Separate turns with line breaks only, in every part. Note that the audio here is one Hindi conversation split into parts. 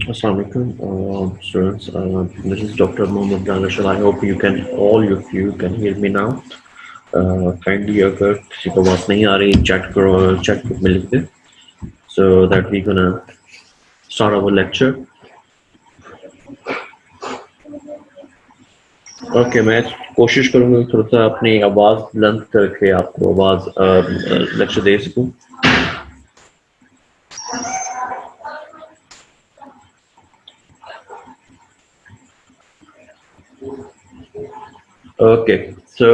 Assalamualaikum, students. This is Dr. Mohammad Danashal. I hope all of you can hear me now. Kindly अगर किसी को आवाज नहीं आ रही chat करो, chat group में लिख दे, so that we gonna start our lecture. Okay, मैं कोशिश करूँगा थोड़ा सा अपनी आवाज बुलंद करके आपको आवाज लेक्चर दे सकूँ. Okay, so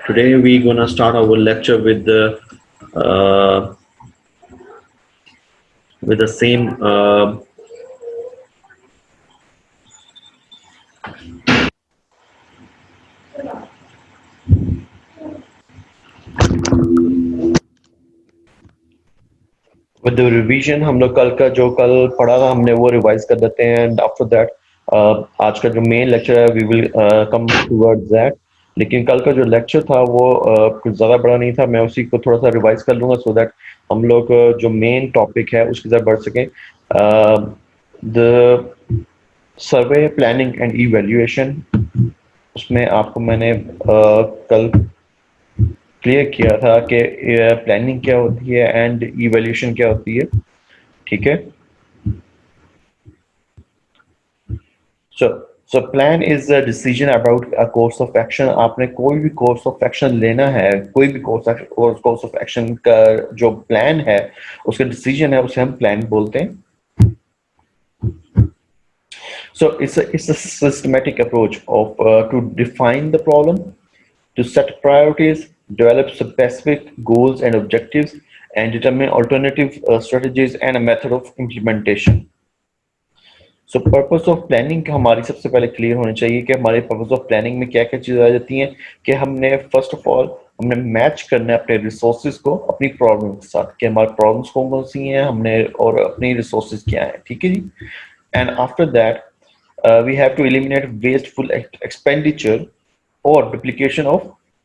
today we're gonna start our lecture uh, with the same with the revision. हम लोग कल का जो कल पढ़ा था हमने वो रिवाइज कर देते हैं एंड आफ्टर दैट आज का जो मेन लेक्चर है we will come towards that. लेकिन कल का जो लेक्चर था वो कुछ ज़्यादा बड़ा नहीं था. मैं उसी को थोड़ा सा रिवाइज कर लूँगा सो दैट हम लोग जो मेन टॉपिक है उसकी तरफ बढ़ सकें. The survey planning and evaluation, उसमें आपको मैंने कल क्लियर किया था कि प्लानिंग क्या होती है एंड इवैल्यूएशन क्या होती है. ठीक है. So plan is a decision about a course of action. आपने कोई भी course of action लेना है, कोई भी course of action का जो plan है उसका decision है उसे हम plan बोलते हैं. So it's a systematic approach of to define the problem, to set priorities, develop specific goals and objectives, and determine alternative strategies and a method of implementation. So purpose of planning हमारी सबसे पहले क्लियर होनी चाहिए कि हमारे पर्पस ऑफ प्लानिंग में क्या क्या चीज़ें आ जाती हैं. कि हमने फर्स्ट ऑफ ऑल हमने मैच करना है अपने रिसोर्सेज को अपनी प्रॉब्लम के साथ कि हमारी प्रॉब्लम्स कौन कौन सी हैं हमने और अपनी रिसोर्सेज क्या हैं. ठीक है ji. And after that we have to eliminate wasteful expenditure और डुप्लीकेशन ऑफ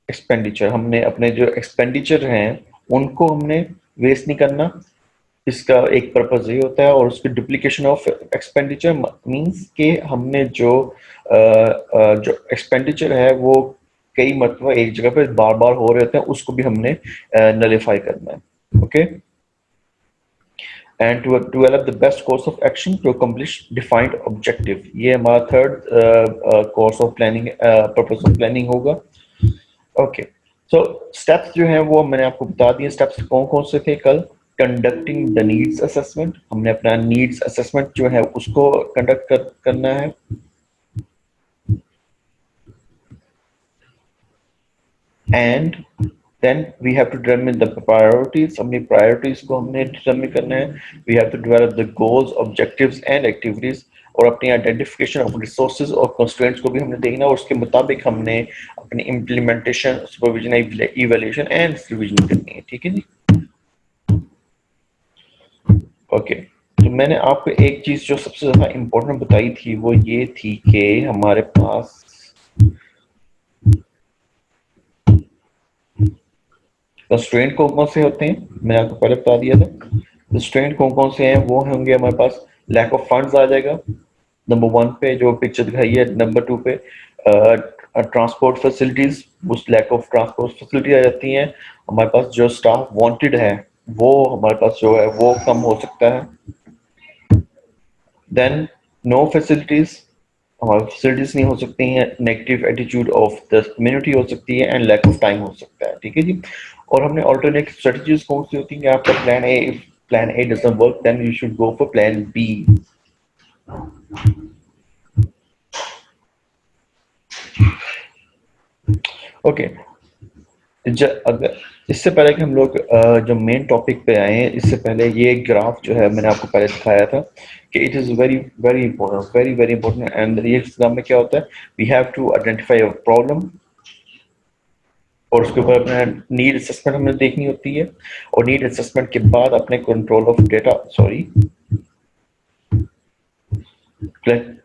एक्सपेंडिचर. हमने अपने जो एक्सपेंडिचर हैं उनको हमने वेस्ट नहीं करना. इसका एक पर्पज ये होता है. और उसकी डुप्लीकेशन ऑफ एक्सपेंडिचर मींस कि हमने जो एक्सपेंडिचर है वो कई मरतबा एक जगह पे बार बार हो रहे होते हैं उसको भी हमने नलिफाई करना है. Okay. And to develop the best course of action to accomplish defined objective. ये हमारा third course of planning purpose of planning होगा. ओके. सो स्टेप्स जो हैं वो मैंने आपको बता दिए. स्टेप्स कौन कौन से थे कल. कंडक्टिंग द नीड्स असेसमेंट, हमने अपना नीड्स असेसमेंट जो है उसको कंडक्ट करना है. And then we have to determine the priorities, अपनी प्रायोरिटीज को हमने डिटरमिन करना है. We have to develop the goals, objectives and activities. और अपनी आइडेंटिफिकेशन ऑफ रिसोर्सेज और कंस्ट्रेंट्स को भी हमने देखना और उसके मुताबिक हमने अपनी implementation, supervision, evaluation and revision करनी है. ठीक है जी. ओके. तो मैंने आपको एक चीज जो सबसे ज्यादा इम्पोर्टेंट बताई थी वो ये थी कि हमारे पास कंस्ट्रेंट कौन कौन से होते हैं. मैंने आपको पहले बता दिया था. कंस्ट्रेंट कौन कौन से हैं वो होंगे हमारे पास. लैक ऑफ फंड्स आ जाएगा नंबर 1 पे जो पिक्चर दिखाई है. नंबर 2 पे ट्रांसपोर्ट फैसिलिटीज, उस लैक ऑफ ट्रांसपोर्ट फैसिलिटी आ जाती हैं. हमारे पास जो स्टाफ वांटेड है वो हमारे पास जो है वो कम हो सकता है. देन नो फैसिलिटीज, हमारी फैसिलिटीज नहीं हो सकती हैं. Negative attitude of the community हो सकती है एंड लैक ऑफ टाइम हो सकता है. ठीक है जी. और हमने ऑल्टरनेटिव स्ट्रेटजीज कौन सी होती हैं. आपका plan A doesn't work then you should go for plan B. Okay. अगर इससे पहले कि हम लोग जो मेन टॉपिक पे आए हैं इससे पहले ये ग्राफ जो है मैंने आपको पहले दिखाया था कि it is very very important, very very important. And ये एग्जाम में क्या होता है, we have to identify a problem और उसके ऊपर अपना नीड असेसमेंट हमें देखनी होती है. और नीड असेसमेंट के बाद अपने कंट्रोल ऑफ डेटा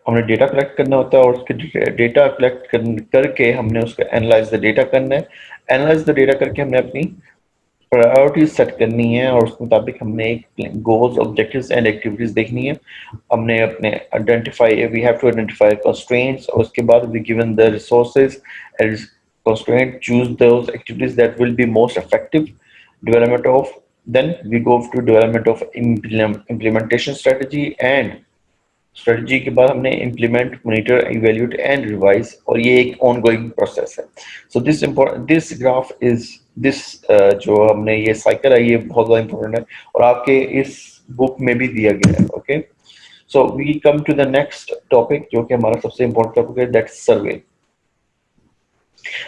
हमने डेटा कलेक्ट करना होता है. और उसके डेटा कलेक्ट करके हमने उसको एनालाइज द डेटा करना है. एनालाइज द डेटा करके हमने अपनी प्रायोरिटीज सेट करनी है और उस मुताबिक हमने एक गोल्स ऑब्जेक्टिव्स एंड एक्टिविटीज देखनी है। हमने अपने identify we have to identify constraints और उसके बाद we given the resources and constraint, choose those activities that will be most effective development of, then we go to development of implementation strategy, and strategy के बाद हमने implement monitor evaluate and revise, और ये एक ऑनगोइंग प्रोसेस है। So this graph is this जो हमने ये साइकिल है ये बहुत ज़्यादा इंपॉर्टेंट है और आपके इस बुक में भी दिया गया है। Okay, so we come to the next topic जो कि हमारा सबसे इंपॉर्टेंट टॉपिक है, that's survey.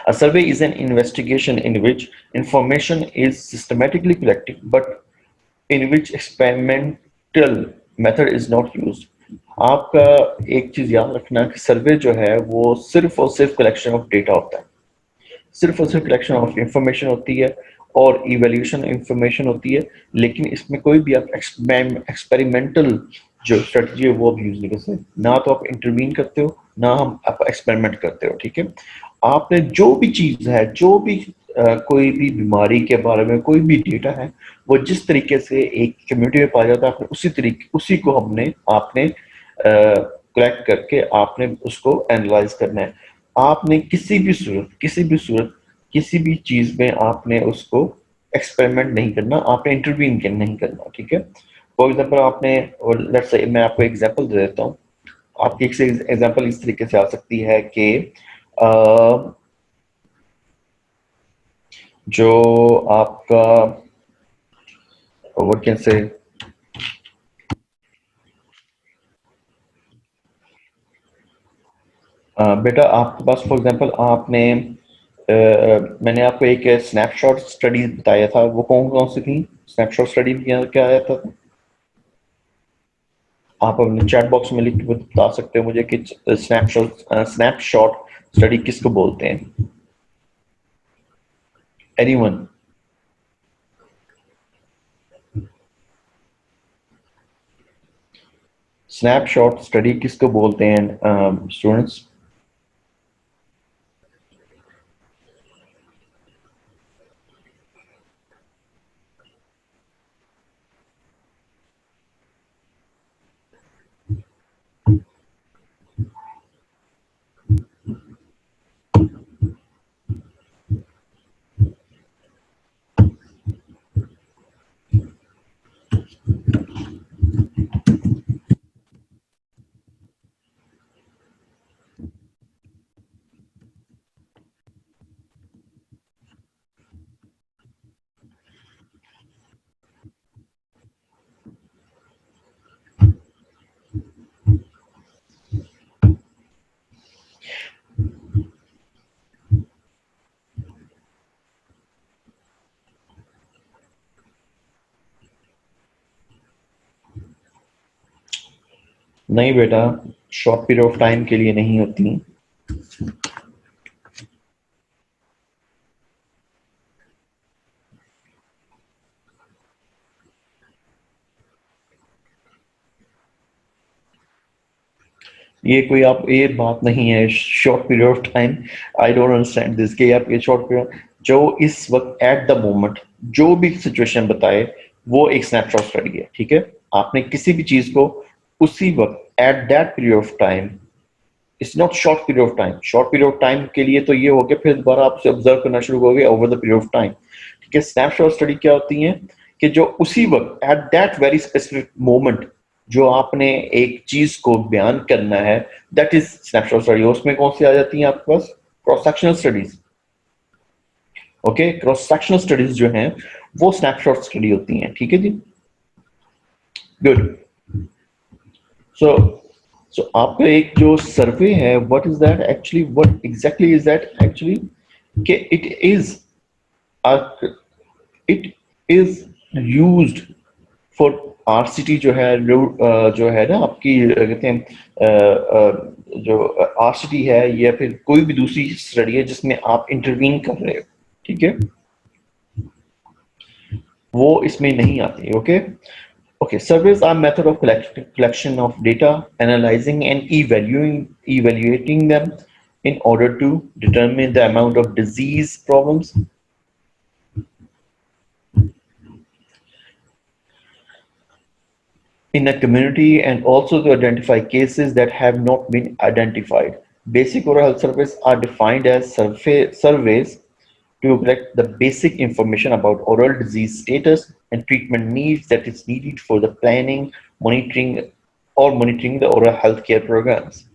A survey is an investigation in which information is systematically collected, but in which experimental method is not used. आपका एक चीज याद रखना कि सर्वे जो है वो सिर्फ और सिर्फ कलेक्शन ऑफ डेटा होता है, सिर्फ और सिर्फ कलेक्शन ऑफ इंफॉर्मेशन होती है और इवेल्यूशन इंफॉर्मेशन होती है, लेकिन इसमें कोई भी आप एक्सपेरिमेंटल जो स्ट्रेटजी है वो आप यूज नहीं कर सकते। ना तो आप इंटरवीन करते हो ना हम आप एक्सपेरिमेंट करते हो। ठीक है, आपने जो भी चीज है, जो भी कोई भी बीमारी के बारे में कोई भी डेटा है, वो जिस तरीके से एक कम्युनिटी में पाया जाता है आपने उसी तरीके उसी को हमने आपने कलेक्ट करके आपने उसको एनालाइज करना है। आपने किसी भी सूरत किसी भी चीज में आपने उसको एक्सपेरिमेंट नहीं करना, आपने इंटरवीन नहीं करना। ठीक है, फॉर एग्जाम्पल आपने, और लेट्स से मैं आपको एग्जांपल दे देता हूँ। आपकी एग्जांपल इस तरीके से आ सकती है कि जो आपका व्हाट कैन से बेटा आपके पास फॉर एग्जांपल आपने मैंने आपको एक स्नैपशॉट स्टडी बताया था, वो कौन कौन सी थी स्नैपशॉट स्टडी क्या क्या आया था? आप अपने चैट बॉक्स में लिख के बता सकते हो मुझे कि स्नैपशॉट स्टडी किसको बोलते हैं? एनीवन? स्नैपशॉट स्टडी किसको बोलते हैं स्टूडेंट्स? नहीं बेटा, शॉर्ट पीरियड ऑफ टाइम के लिए नहीं होती। ये कोई आप ये बात नहीं है short period of time. I don't understand this कि आप ये शॉर्ट पीरियड जो इस वक्त एट द मोमेंट जो भी सिचुएशन बताए वो एक स्नैपशॉट स्टडी है। ठीक है, आपने किसी भी चीज को उसी वक्त at that period of time, it's not short period of time. Short period of time के लिए तो ये हो गया, फिर दोबारा आप ऑब्जर्व करना शुरू करोगे over the period of time. ठीक है, स्नैपशॉट स्टडी क्या होती है कि जो उसी वक्त at that very specific moment जो आपने एक चीज को बयान करना है, दैट इज स्नैपशॉट स्टडी। उसमें कौन सी आ जाती है आपके पास? Cross sectional studies. Okay, cross sectional studies जो हैं वो स्नैपशॉट स्टडी होती हैं। ठीक है जी, गुड। सो सो आपका एक जो सर्वे है, what is that actually, what exactly is that actually, कि it is used for RCT जो है, जो है ना आपकी कहते हैं जो आरसीटी है या फिर कोई भी दूसरी स्टडी है जिसमें आप इंटरवीन कर रहे हो। ठीक है, वो इसमें नहीं आती। Okay okay, surveys are method of collection of data, analyzing and evaluating them in order to determine the amount of disease problems. in a community and also to identify cases that have not been identified. Basic oral health surveys are defined as surveys to collect the basic information about oral disease status and treatment needs that is needed for the planning, monitoring the oral health care programs.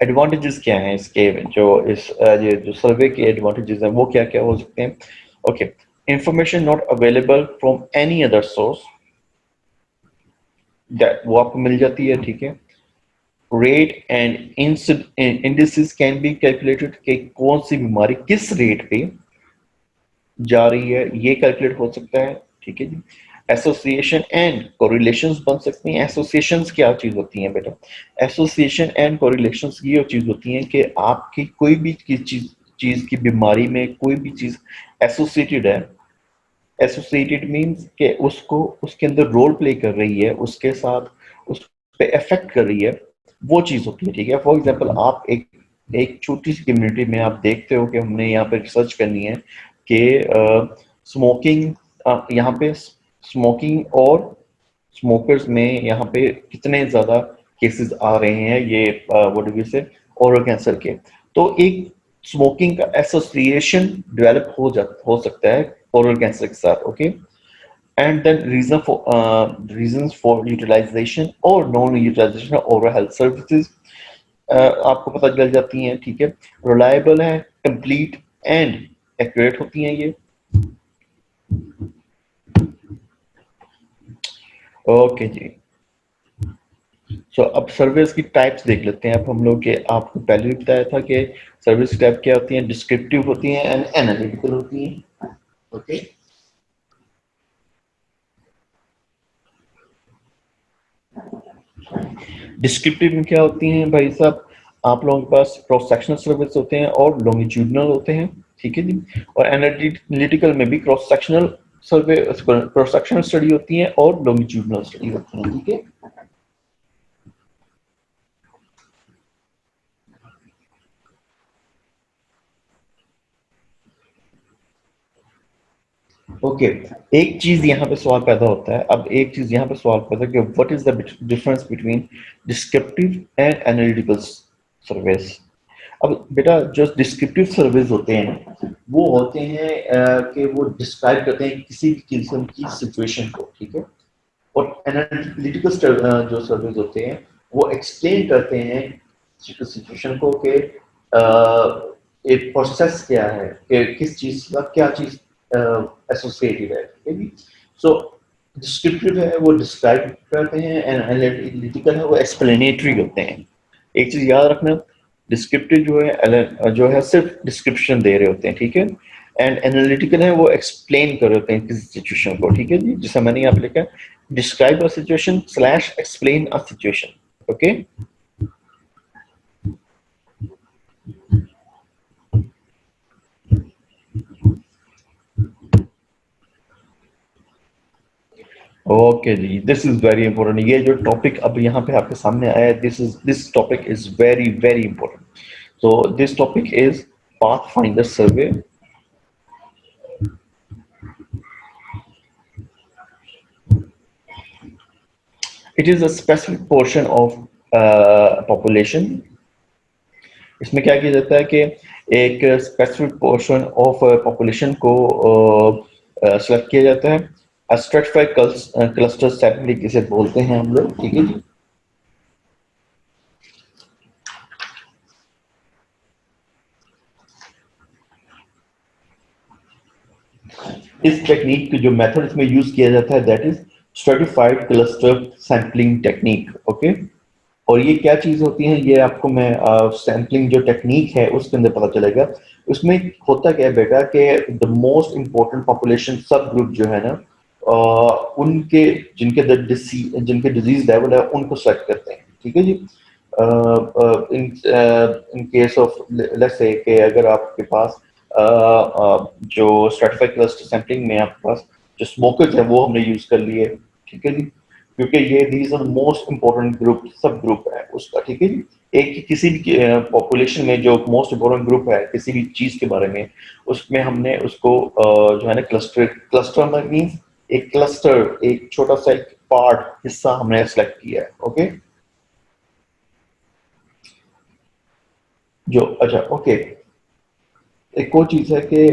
Advantages क्या हैं इसके जो ये जो सर्वे के एडवांटेजेस हैं वो क्या क्या हो सकते हैं? Okay, information not available from any other source, that वो आपको मिल जाती है, ठीक है। Rate and indices can be calculated कि कौन सी बीमारी किस रेट पे जा रही है ये कैलकुलेट हो सकता है, ठीक है जी। एसोसिएशन एंड कोरिलेशंस बन सकती हैं। एसोसिएशंस क्या चीज होती हैं बेटा? एसोसिएशन एंड कोरिलेशंस ये चीज होती हैं कि आपकी कोई भी चीज की बीमारी में कोई भी चीज एसोसिएटेड है। एसोसिएटेड मींस कि उसको उसके अंदर रोल प्ले कर रही है, उसके साथ उस पे इफेक्ट कर रही है, वो चीज होती है, ठीक है। फॉर एग्जांपल आप एक छोटी सी कम्युनिटी में आप देखते हो कि हमने यहाँ पे रिसर्च करनी है कि स्मोकिंग, यहाँ पे स्मोकिंग और स्मोकर्स में यहाँ पे कितने ज्यादा केसेस आ रहे हैं ये व्हाट डू वी से ओरल कैंसर के। तो एक स्मोकिंग का एसोसिएशन डेवलप हो सकता है ओरल कैंसर के साथ, okay. And then reasons for utilization और non utilization of oral health services आपको पता चल जाती हैं, ठीक है। रिलायबल है, कंप्लीट एंड एक्यूरेट होती हैं ये, ओके जी। सो अब सर्विस की टाइप्स देख लेते हैं अब हम लोग के। आपको पहले भी बताया था कि सर्विस टाइप क्या होती हैं, डिस्क्रिप्टिव होती हैं एंड एनालिटिकल होती हैं, ओके। डिस्क्रिप्टिव में क्या होती हैं भाई साहब? आप लोगों के पास क्रॉस सेक्शनल सर्विस होते हैं और लॉन्गिट्यूडनल होते हैं, ठीक है जी। और एनालिटिकल में भी क्रॉस सेक्शनल सर्वे, क्रॉस सेक्शनल स्टडी होती है और लॉन्गिट्यूडनल स्टडी होती है, ठीक है। ओके, एक चीज यहाँ पे सवाल पैदा होता है। अब एक चीज यहाँ पे सवाल पैदा कि what is the difference between descriptive and analytical surveys. अब बेटा जो डिस्क्रिप्टिव सर्वेज होते हैं वो होते हैं कि वो डिस्क्राइब करते हैं किसी भी किस्म की सिचुएशन को, ठीक है। और एनालिटिकल जो सर्वेज होते हैं वो एक्सप्लेन करते हैं सिचुएशन को कि एक प्रोसेस क्या है कि किस चीज का क्या चीज एसोसिएटेड है, ठीक है जी। सो डिस्क्रिप्टिव है वो डिस्क्राइब करते हैं एंड एनालिटिकल है वो एक्सप्लेनेटरी होते हैं। एक चीज याद रखना, डिस्क्रिप्टिव जो है सिर्फ डिस्क्रिप्शन दे रहे होते हैं, ठीक है। एंड एनालिटिकल है वो एक्सप्लेन कर रहे होते हैं किसी सिचुएशन को, ठीक है जी। जैसे मैंने यहाँ पे लिखा describe a situation slash explain a situation, okay. Okay जी, दिस इज वेरी इंपॉर्टेंट। ये जो टॉपिक अब यहाँ पे आपके सामने आया है, this topic is very very important. So this topic is path finder survey. It is a specific portion of population. इसमें क्या किया जाता है कि एक स्पेसिफिक पोर्शन ऑफ पॉपुलेशन को सेलेक्ट किया जाता है। स्ट्रेटिफाइड क्लस्टर सैंपलिंग इसे बोलते हैं हम लोग, ठीक है जी। इस टेक्निक की जो मेथड इसमें यूज किया जाता है that is stratified cluster sampling technique, okay. और ये क्या चीज होती है ये आपको मैं सैम्पलिंग जो टेक्निक है उसके अंदर पता चलेगा। उसमें होता क्या है बेटा कि द मोस्ट इम्पोर्टेंट पॉपुलेशन सब ग्रुप जो है ना उनके जिनके डिजीज लेवल है उनको सेलेक्ट करते हैं, ठीक है ji. In case of let's say कि अगर आपके पास जो स्ट्रैटिफाइड क्लस्टर सैंपलिंग में आपके पास जो स्मोकर्स है वो हमने यूज कर लिए, ठीक है जी। क्योंकि ये these are most important group, sub group है उसका, ठीक है जी। एक किसी भी पॉपुलेशन में जो मोस्ट इम्पोर्टेंट ग्रुप है किसी भी चीज के बारे में, उसमें हमने उसको जो है ना क्लस्टर, क्लस्टर मीन्स एक क्लस्टर, एक छोटा सा एक पार्ट हिस्सा हमने सेलेक्ट किया है, ओके। जो अच्छा ओके, एक और चीज है कि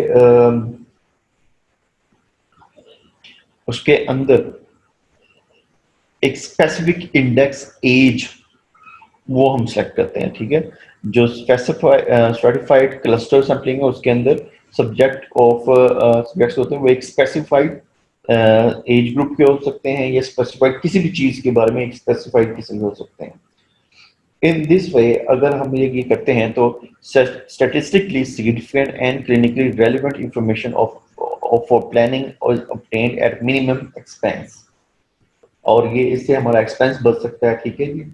उसके अंदर एक स्पेसिफिक इंडेक्स एज वो हम सेलेक्ट करते हैं, ठीक है। जो स्ट्रेटिफाइड क्लस्टर सैम्पलिंग है उसके अंदर सब्जेक्ट ऑफ सब्जेक्ट्स होते हैं वो एक स्पेसिफाइड एज ग्रुप के हो सकते हैं, या स्पेसिफाइड किसी भी चीज के बारे में एक स्पेसिफाइड किस्म के हो सकते हैं। इन दिस वे अगर हम ये करते हैं तो statistically significant and clinically relevant information of for planning is obtained at minimum expense, और ये इससे हमारा एक्सपेंस बच सकता है, ठीक है जी।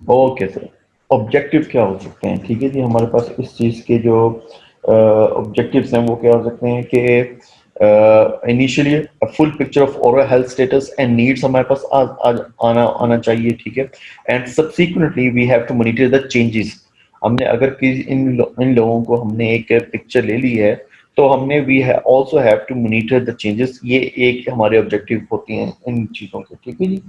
ओके सर, ऑब्जेक्टिव क्या हो सकते हैं, ठीक है जी। हमारे पास इस चीज के जो ऑब्जेक्टिव्स हैं वो क्या हो सकते हैं कि initially full picture of oral health status and needs हमारे पास आना आना चाहिए, ठीक है। And subsequently we have to monitor the changes. हमने अगर इन लोगों को हमने एक पिक्चर ले ली है तो हमने we also have to monitor the changes, ये एक हमारे ऑब्जेक्टिव होती हैं इन चीजों के, ठीक है ji.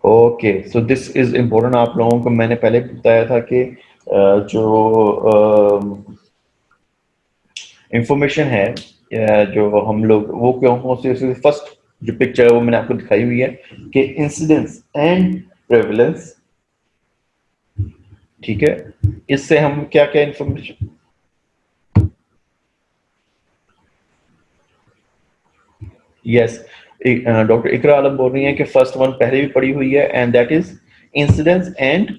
Okay so this is important. आप लोगों को मैंने पहले भी बताया था कि जो इंफॉर्मेशन है जो हम लोग वो क्यों कौन सी फर्स्ट जो पिक्चर है वो मैंने आपको दिखाई हुई है कि इंसिडेंस एंड प्रेवलेंस, ठीक है। इससे हम क्या क्या इंफॉर्मेशन, यस, डॉक्टर इकरा आलम बोल रही हैं कि फर्स्ट वन पहले भी पढ़ी हुई है and that is incidence and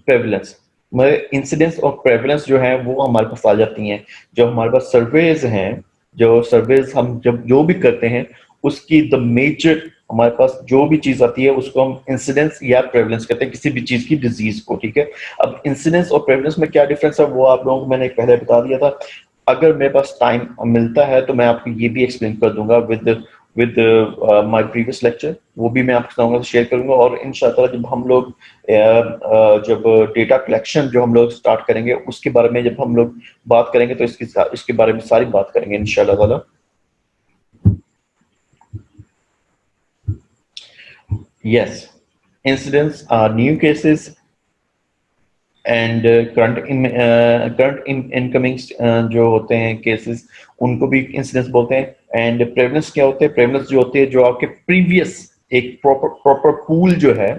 prevalence. मतलब इंसिडेंस और प्रेवलेंस जो है वो हमारे पास आ जाती हैं जो हमारे पास सर्वेज हैं। जो सर्वेज हम जब जो भी करते हैं उसकी द मेजर हमारे पास जो भी चीज आती है उसको हम इंसिडेंस या प्रेवलेंस कहते हैं किसी भी चीज की डिजीज को, ठीक है। अब इंसिडेंस और प्रेवलेंस में क्या डिफरेंस है वो आप लोगों को मैंने पहले बता दिया था। अगर मेरे पास टाइम मिलता है तो मैं आपको ये भी एक्सप्लेन कर दूंगा विद माय प्रीवियस लेक्चर, वो भी मैं आपके साथ शेयर करूंगा। और इंशाल्लाह जब हम लोग जब डेटा कलेक्शन जो हम लोग स्टार्ट करेंगे उसके बारे में जब हम लोग बात करेंगे तो इसके बारे में सारी बात करेंगे इंशाल्लाह ताला। Yes, incidents are new cases and current incoming जो होते हैं केसेस उनको भी इंसिडेंस बोलते हैं। एंड प्रेवलेंस क्या होते हैं, प्रेवलेंस जो होते हैं जो आपके प्रीवियस एक प्रॉपर प्रॉपर पूल जो है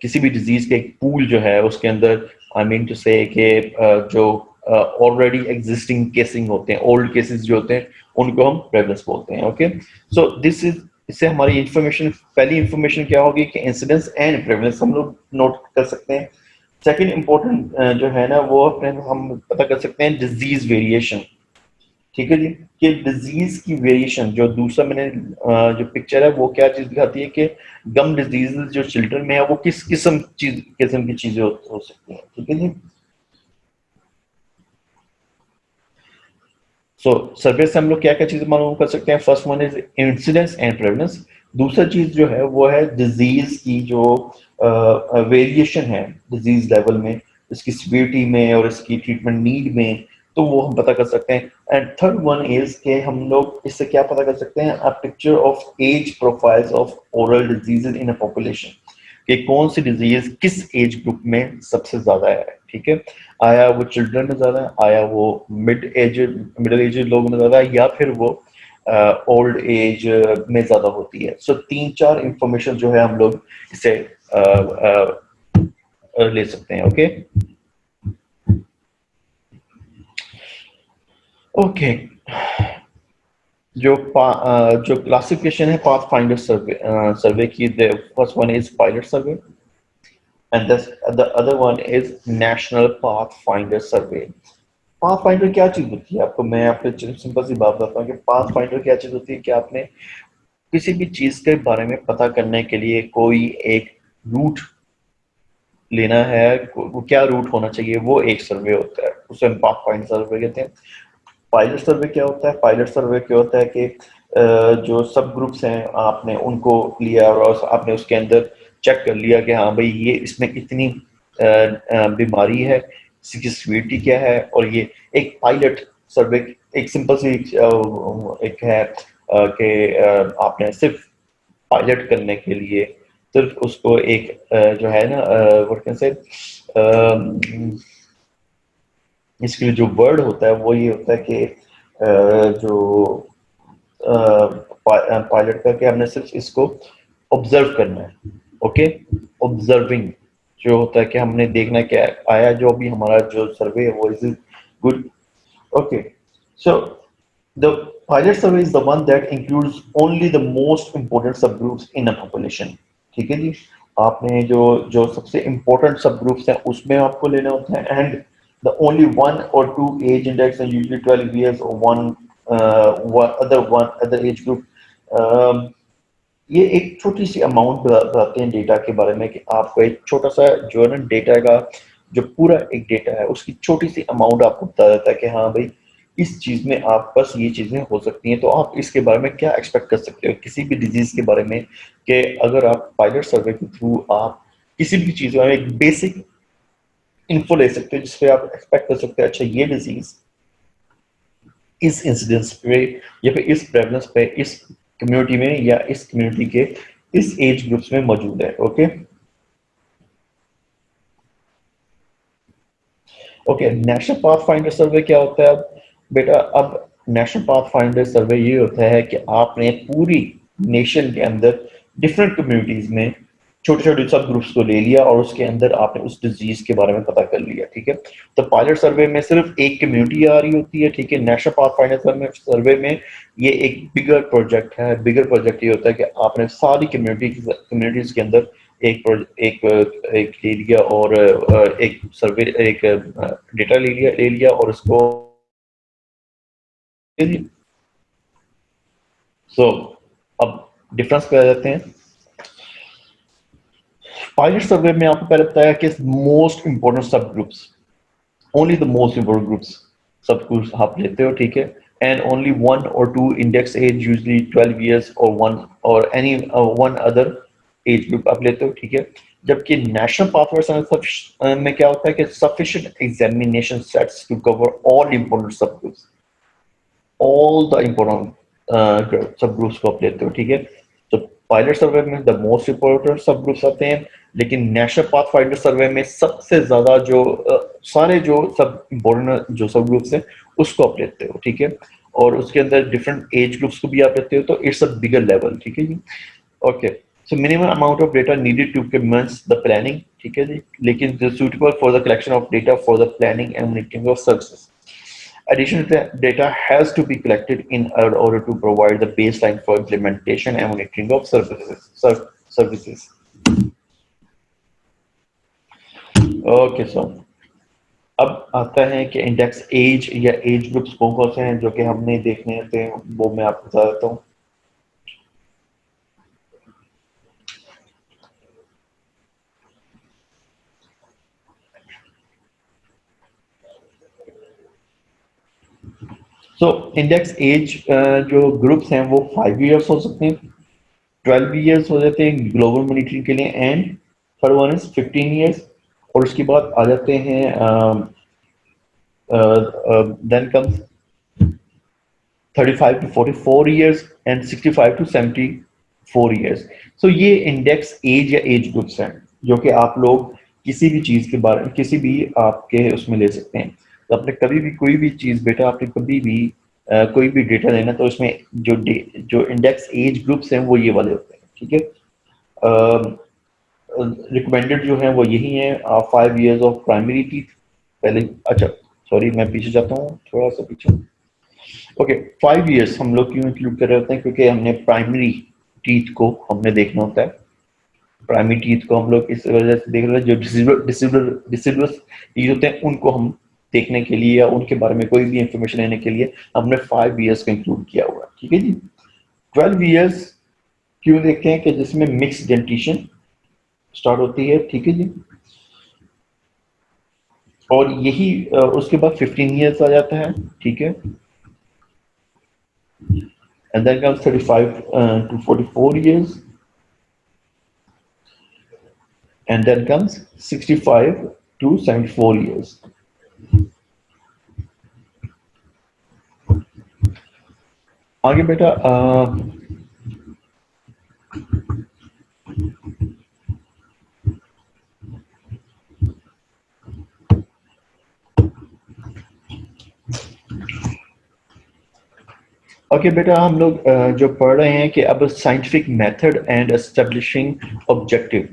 किसी भी डिजीज के एक पूल जो है उसके अंदर आई मीन टू से कि जो ऑलरेडी एग्जिस्टिंग केसिंग होते हैं, ओल्ड केसेस जो होते हैं उनको हम प्रेवलेंस बोलते हैं, ओके। सो दिस इज, इससे हमारी इंफॉर्मेशन, पहली इंफॉर्मेशन क्या होगी कि इंसिडेंस एंड प्रेवलेंस हम लोग नोट कर सकते हैं। सेकंड इंपॉर्टेंट जो है ना वो अपने हम पता कर सकते हैं डिजीज वेरिएशन, ठीक है जी। कि डिजीज की वेरिएशन जो दूसरा मैंने जो पिक्चर है वो क्या चीज दिखाती है कि गम डिजीज जो चिल्ड्रन में है वो किस किस्म की चीजें हो सकती हैं, ठीक है जी। सो सर्वे से हम लोग क्या क्या चीजें मालूम कर सकते हैं, first one is incidence and prevalence. दूसरा चीज जो है वो है डिजीज की जो वेरिएशन है डिजीज लेवल में, इसकी सिवियरिटी में और इसकी ट्रीटमेंट नीड में, तो वो हम पता कर सकते हैं। एंड थर्ड वन इज के हम लोग इससे क्या पता कर सकते हैं, a picture of age profiles of oral diseases in a population, कि कौन सी डिजीज किस एज ग्रुप में सबसे ज्यादा है, ठीक है। आया वो चिल्ड्रन में ज्यादा है, आया वो मिडिल एज लोगों में ज्यादा है, या फिर वो ओल्ड एज में ज्यादा होती है। सो तीन चार इंफॉर्मेशन जो है हम लोग इसे ले सकते हैं, ओके। ओके, जो क्लासिफिकेशन है पाथ फाइंडर सर्वे सर्वे की, first one is pilot survey and the other one is national pathfinder survey. Path finder क्या चीज होती है, आपको मैं आपको सिंपल सी बात बताता हूँ कि पाथ फाइंडर क्या चीज होती है कि आपने किसी भी चीज के बारे में पता करने के लिए कोई एक रूट लेना है, वो क्या रूट होना चाहिए, वो एक सर्वे होता है, उसे हम पाथ फाइंडर सर्वे कहते हैं। पायलट सर्वे क्या होता है, पायलट सर्वे क्या होता है कि जो सब ग्रुप्स हैं आपने उनको लिया और आपने उसके अंदर चेक कर लिया कि हाँ भाई ये इसमें इतनी बीमारी है, इसकी सीवियरिटी क्या है, और ये एक पायलट सर्वे एक सिंपल सी एक है कि आपने सिर्फ पायलट करने के लिए सिर्फ उसको एक जो है ना व्हाट कैन से इसके लिए जो वर्ड होता है वो ये होता है कि जो पायलट का कि हमने सिर्फ इसको ऑब्जर्व करना है। ओके, ऑब्जर्विंग जो होता है कि हमने देखना क्या आया, जो भी हमारा जो सर्वे है वो is good. Okay, so the pilot survey is the one that includes only the most important sub groups in a population. ठीक है जी, आपने जो जो सबसे इंपॉर्टेंट सब ग्रुप्स हैं उसमें आपको लेना होता है, एंड द ओनली वन और two age index and usually 12 years और वन अदर एज ग्रुप। ये एक छोटी सी अमाउंट बताते हैं डेटा के बारे में कि आपको एक छोटा सा जो है ना डेटा का जो पूरा एक डेटा है उसकी छोटी सी अमाउंट आपको बता देता है कि हाँ भाई इस चीज में आप बस ये चीजें हो सकती हैं, तो आप इसके बारे में क्या एक्सपेक्ट कर सकते हो किसी भी डिजीज के बारे में, कि अगर आप पायलट सर्वे के थ्रू आप किसी भी चीज में एक बेसिक इन्फो ले सकते हो जिसपे आप एक्सपेक्ट कर सकते हैं अच्छा ये डिजीज इस इंसिडेंस पे या फिर इस प्रेवलेंस पे इस कम्युनिटी में या इस कम्युनिटी के इस एज ग्रुप्स में मौजूद है। Okay okay, national pathfinder survey क्या होता है अब बेटा? अब नेशनल पाथ फाइंडर सर्वे ये होता है कि आपने पूरी नेशन के अंदर डिफरेंट कम्युनिटीज में छोटे छोटे सब ग्रुप्स को ले लिया और उसके अंदर आपने उस डिजीज के बारे में पता कर लिया। ठीक है, तो पायलट सर्वे में सिर्फ एक कम्युनिटी आ रही होती है। ठीक है, नेशनल पाथ फाइंडर सर्वे में ये एक बिगर प्रोजेक्ट है। बिगर प्रोजेक्ट ये होता है कि आपने सारी कम्युनिटीज के अंदर एक एक ले लिया और एक सर्वे एक डेटा ले लिया और उसको सो अब डिफरेंस पे आ जाते हैं। पायलट सर्वे में आपको पहले बताया कि most important sub groups, only the most important groups sub groups आप लेते हो। ठीक है, एंड ओनली वन और two index age usually 12 years और वन और any one other age group आप लेते हो। ठीक है, जबकि नेशनल पाथवे में क्या होता है कि sufficient examination sets to cover all important sub groups, all the important sub groups को आप लेते हो। ठीक है, तो पायलट सर्वे में the most important sub groups आते हैं, लेकिन नेशनल पाथ फाइंडर सर्वे में सबसे ज्यादा जो सारे जो सब इम्पोर्टेंट जो सब ग्रुप्स हैं उसको आप लेते हो। ठीक है, और उसके अंदर डिफरेंट एज ग्रुप्स को भी आप लेते हो, तो इट्स अ बिगर लेवल। ठीक है ji, okay. So minimum amount of data needed to commence the planning. ठीक है जी, लेकिन suitable for the collection of data for the planning and monitoring of services. Additional data has to be collected in order to provide the baseline for implementation and monitoring of services. Okay, so अब आता है कि इंडेक्स एज या एज ग्रुप्स कौन कौन से हैं जो कि हमने देखने थे, वो मैं आपको बता देता हूँ। सो इंडेक्स एज जो ग्रुप्स हैं वो 5 years हो सकते हैं, 12 years हो जाते हैं ग्लोबल मॉनिटरिंग के लिए, and third one is 15 years, और उसके बाद आ जाते हैं then comes 35 to 44 years and 65 to 74 years. So ये इंडेक्स एज या एज ग्रुप्स हैं जो कि आप लोग किसी भी चीज के बारे में किसी भी आपके उसमें ले सकते हैं। तो आपने कभी भी कोई भी चीज बेटा आपने कभी भी कोई भी डेटा लेना तो उसमें जो इंडेक्स एज ग्रुप्स हैं वो ये वाले होते हैं। ठीक है, रिकमेंडेड जो है वो यही है 5 years ऑफ प्राइमरी टीथ पहले। अच्छा सॉरी मैं पीछे जाता हूँ थोड़ा सा पीछे। ओके, 5 years हम लोग क्यों इंक्लूड कर रहे होते हैं, क्योंकि हमने प्राइमरी टीथ को हमने देखना होता है। प्राइमरी टीथ को हम लोग इस वजह से देख रहे हैं, जो डिसिबल टीथ होते हैं उनको हम देखने के लिए या उनके बारे में कोई भी इंफॉर्मेशन लेने के लिए हमने 5 years का इंक्लूड किया हुआ है, ठीक है जी। 12 years क्यों देखते हैं कि जिसमें मिक्स डेंटिशन स्टार्ट होती है, ठीक है जी। और यही उसके बाद 15 years आ जाता है, ठीक है। And then comes 35 to 44 years, and then comes 65 to 74 years. आगे बेटा ओके बेटा हम लोग जो पढ़ रहे हैं कि अब scientific method and establishing objective.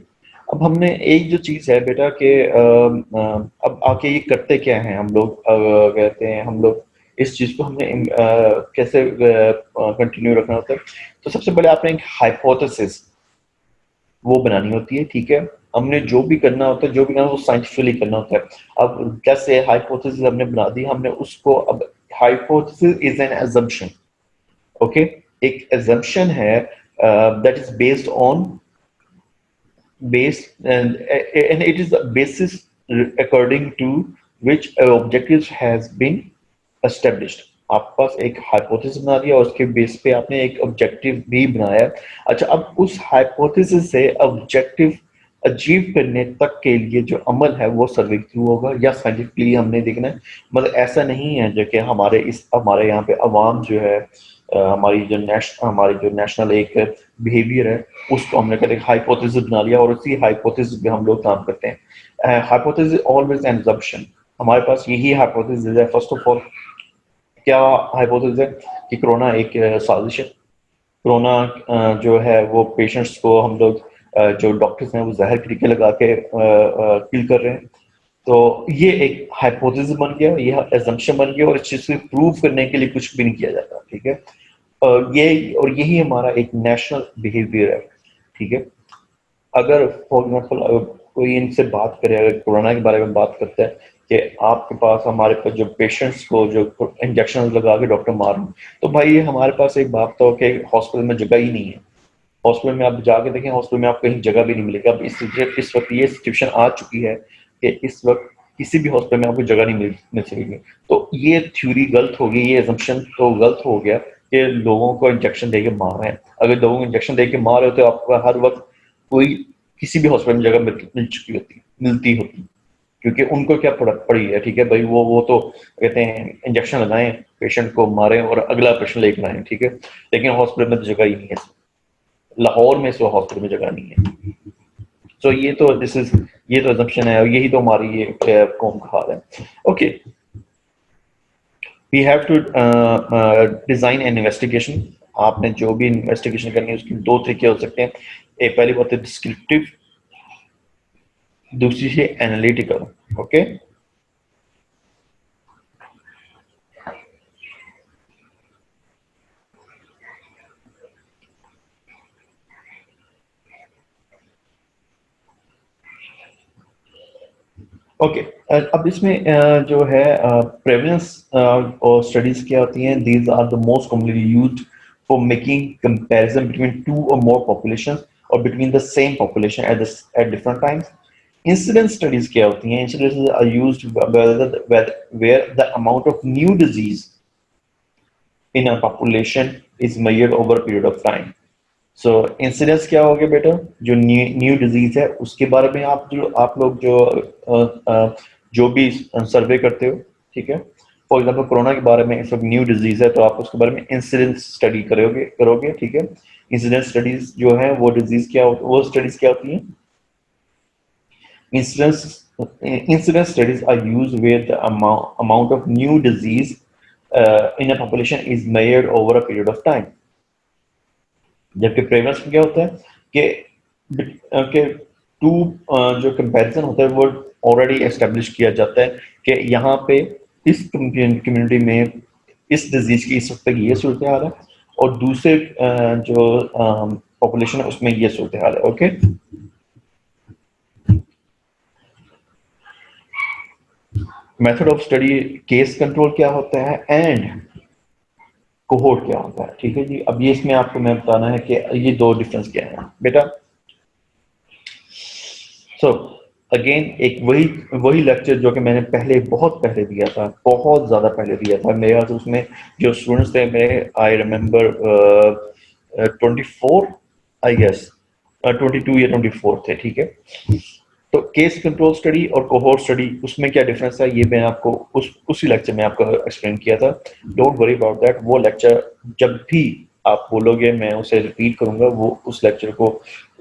अब हमने एक जो चीज़ है बेटा कि अब आके ये करते क्या हैं हम लोग, कहते हैं हम लोग इस चीज़ को हमने कैसे कंटिन्यू रखना होता है। तो सबसे पहले आपने एक हाइपोथेसिस वो बनानी होती है, ठीक है। हमने जो भी करना होता है, जो भी करना वो साइंटिफिकली करना होता है। अब जैसे हाइपोथेसिस हमने बना दी, हमने उसको अब hypothesis is an assumption, okay. एक assumption है that is based on and it is the basis according to which objectives has been established। आपके पास एक हाइपोथेसिस बना दिया और उसके बेस पे आपने एक ऑब्जेक्टिव भी बनाया। अच्छा, अब उस हाइपोथेसिस से ऑब्जेक्टिव अचीव करने तक के लिए जो अमल है वो सर्वे थ्रू होगा या साइंटिफिकली हमने देखना है। मतलब ऐसा नहीं है जो कि हमारे यहाँ पे अवाम जो है हमारी जो नेशनल एक बिहेवियर है उसको हमने कभी हाइपोथेसिस बना लिया और उसी हाइपोथेसिस पे हम लोग काम करते हैं। Hypothesis always an assumption। हमारे पास यही हाइपोथेसिस है। फर्स्ट ऑफ ऑल क्या हाइपोथेसिस है कि कोरोना एक साजिश है। कोरोना जो है वो पेशेंट्स को हम लोग जो डॉक्टर्स हैं वो जहर के टीके लगा के किल कर रहे हैं। तो ये एक हाइपोथेसिस बन गया, ये assumption बन गया और इस चीज को प्रूव करने के लिए कुछ भी नहीं किया जाता, ठीक है। यही हमारा एक नेशनल बिहेवियर है, ठीक है। अगर फॉर एग्जाम्पल कोई इनसे बात करे, अगर कोरोना के बारे में बात करता है कि आपके पास हमारे पास जो पेशेंट्स को जो इंजेक्शन लगा के डॉक्टर मार, तो भाई ये हमारे पास एक बात तो कि हॉस्पिटल में जगह ही नहीं है। हॉस्पिटल में आप जाके देखें, हॉस्पिटल में आपको कहीं जगह भी नहीं मिलेगी। अब इस वक्त ये सिचुएशन आ चुकी है कि इस वक्त किसी भी हॉस्पिटल में आपको जगह नहीं मिल सकेगी। तो ये थ्योरी गलत होगी, ये assumption तो गलत हो गया कि लोगों को इंजेक्शन देके मार रहे हैं। अगर लोगों को इंजेक्शन देके मार रहे हो तो आपको हर वक्त कोई किसी भी हॉस्पिटल में जगह मिल चुकी होती, मिलती होती, क्योंकि उनको क्या पड़ी है, ठीक है भाई। वो तो कहते हैं इंजेक्शन लगाएं, पेशेंट को मारें और अगला पेशेंट लेकर आए, ठीक है। लेकिन हॉस्पिटल में तो जगह ही नहीं है, लाहौर में सो हॉस्पिटल में जगह नहीं है। तो ये तो assumption है और यही तो हमारी ये कौम का हाल है। Okay, we have to design an investigation. आपने जो भी इन्वेस्टिगेशन करनी है उसके दो तरीके हो सकते हैं। एक पहली बात है डिस्क्रिप्टिव, दूसरी है एनालिटिकल, ओके। ओके, अब इसमें जो है प्रेवलेंस और स्टडीज क्या होती हैं। These are the most commonly used for making comparison between two और मोर पॉपुलेशंस और between the same population at different times. Incident studies क्या होती हैं। Incident are used where the amount of new disease in a population is measured over a period of time। So incidence क्या हो गया बेटा, जो न्यू डिजीज है उसके बारे में आप लोग जो भी सर्वे करते हो, ठीक है। फॉर एग्जांपल कोरोना के बारे में इस वक्त न्यू डिजीज है तो आप उसके बारे में इंसिडेंस स्टडी करोगे, ठीक है। इंसिडेंस स्टडीज जो है वो डिजीज वो स्टडीज क्या होती हैं। Incidence studies are used where the amount of new disease in a population is measured over a period of time। जबकि प्रेवलेंस में क्या होता है कि टू जो कंपैरिजन होता है वो ऑलरेडी एस्टेब्लिश किया जाता है कि यहाँ पे इस कम्युनिटी में इस डिजीज की इस वक्त तक ये सूरत हाल है और दूसरे जो पॉपुलेशन है उसमें ये सूरत हाल है, okay. Method of study, case control क्या होता है एंड कोहोर्ट क्या होता है। ठीक है जी, अब ये इसमें आपको मैं बताना है कि ये दो डिफरेंस क्या है बेटा। सो अगेन एक वही वही लेक्चर जो कि मैंने पहले बहुत पहले दिया था, बहुत ज़्यादा पहले दिया था मेरे ख्याल से। उसमें जो स्टूडेंट्स थे मेरे, आई रिमेम्बर 24 आई गेस, 22 या 24 थे। ठीक है, तो केस कंट्रोल स्टडी और कोहोर्ट स्टडी, उसमें क्या डिफरेंस है ये मैं आपको उसी लेक्चर में आपको एक्सप्लेन किया था। डोंट वरी अबाउट दैट, वो लेक्चर जब भी आप बोलोगे मैं उसे रिपीट करूंगा वो उस लेक्चर को।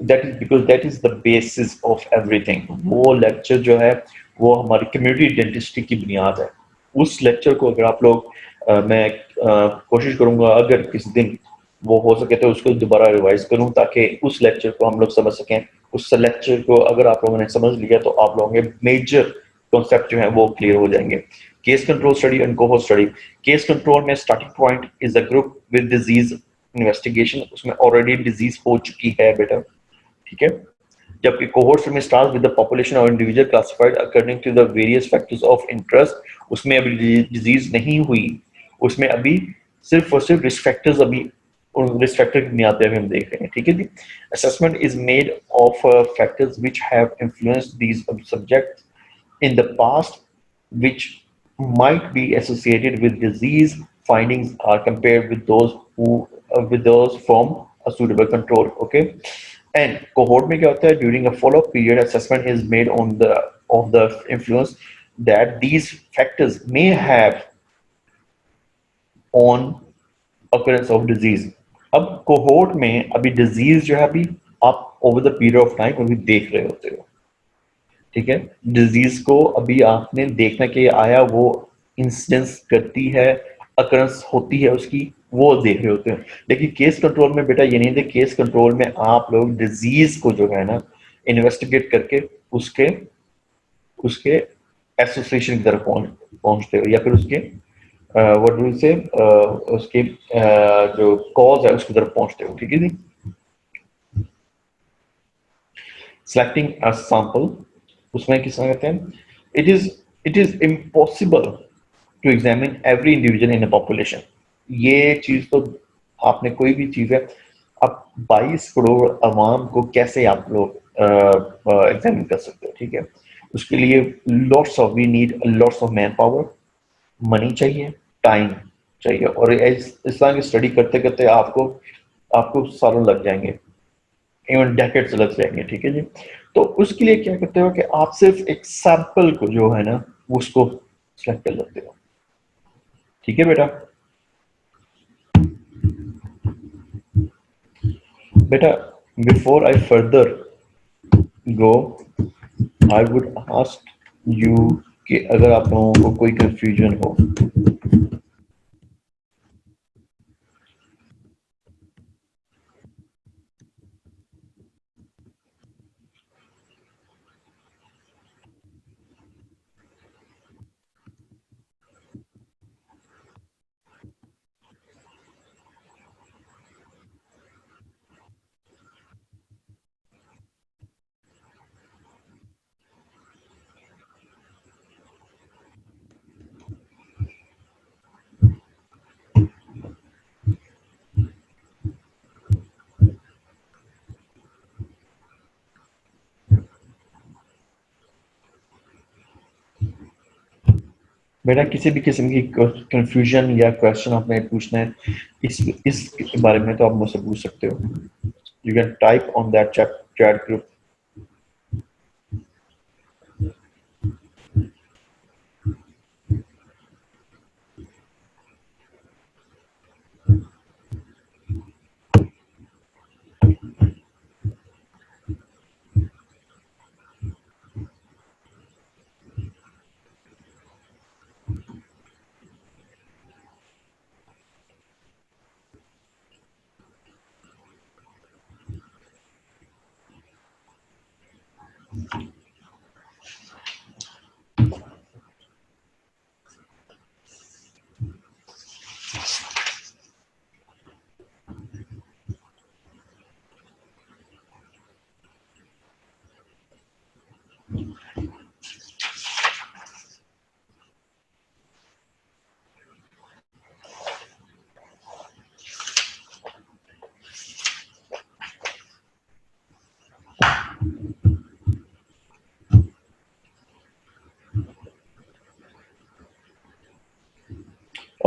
That is because that is the basis of everything. वो लेक्चर जो है वो हमारी कम्युनिटी डेंटिस्ट्री की बुनियाद है। उस लेक्चर को अगर आप लोग मैं कोशिश करूंगा अगर किसी दिन वो हो सके तो उसको दोबारा रिवाइज करूं ताकि उस लेक्चर को हम लोग समझ सकें। उस लेक्चर को अगर आप लोगों ने समझ लिया तो आप लोगों के मेजर कॉन्सेप्ट जो है वो क्लियर हो जाएंगे। Case control study and cohort study. Case control में starting point is a group with disease investigation, उसमें ऑलरेडी डिजीज हो चुकी है बेटा। ठीक है, जबकि कोहोर्ट में स्टार्ट विद द पॉपुलेशन और individual classified according to the various factors of interest, उसमें अभी डिजीज नहीं हुई, उसमें अभी सिर्फ और सिर्फ रिस्क फैक्टर्स अभी रिस्क फैक्टर की बुनियाद पे हम देख रहे हैं। ठीक है ji, assessment is made of factors which have influenced these subjects in the past which might be associated with disease. Findings are compared with those who with those from a suitable control. Okay, and cohort में क्या होता है, during a follow-up period assessment is made on the of the influence that these factors may have on occurrence of disease. अब कोहोर्ट में अभी डिजीज जो है अभी आप over the period of time अभी देख रहे होते हो। ठीक है, डिजीज को अभी आपने देखना कि आया वो इंसिडेंस करती है, अकरेंस होती है उसकी, वो देख रहे होते हैं। लेकिन केस कंट्रोल में बेटा ये नहीं थे। केस कंट्रोल में आप लोग डिजीज को जो है ना इन्वेस्टिगेट करके उसके उसके एसोसिएशन की तरफ पहुंचते हो या फिर उसके व्हाट डू से उसके जो कॉज है उसकी तरफ पहुंचते हो। ठीक है जी, selecting a sample, उसमें किस तरह कहते हैं, it is impossible to examine every individual in a population। ये चीज तो आपने कोई भी चीज है, आप 22 करोड़ अवाम को कैसे आप लोग एग्जामिन कर सकते हो। ठीक है, उसके लिए lots of we need lots of man power, money चाहिए, टाइम चाहिए, और इस तरह की स्टडी करते करते आपको आपको सालों लग जाएंगे, इवन डेकेड्स लग जाएंगे। ठीक है जी, तो उसके लिए क्या करते हो कि आप सिर्फ एक सैंपल को जो है ना उसको सिलेक्ट कर लेते हो। ठीक है बेटा। बेटा before I further go I would ask you कि अगर आप लोगों को कोई कंफ्यूजन हो। बेटा किसी भी किस्म की कंफ्यूजन या क्वेश्चन आपने पूछना है इस बारे में तो आप मुझसे पूछ सकते हो। You can type on that chat group.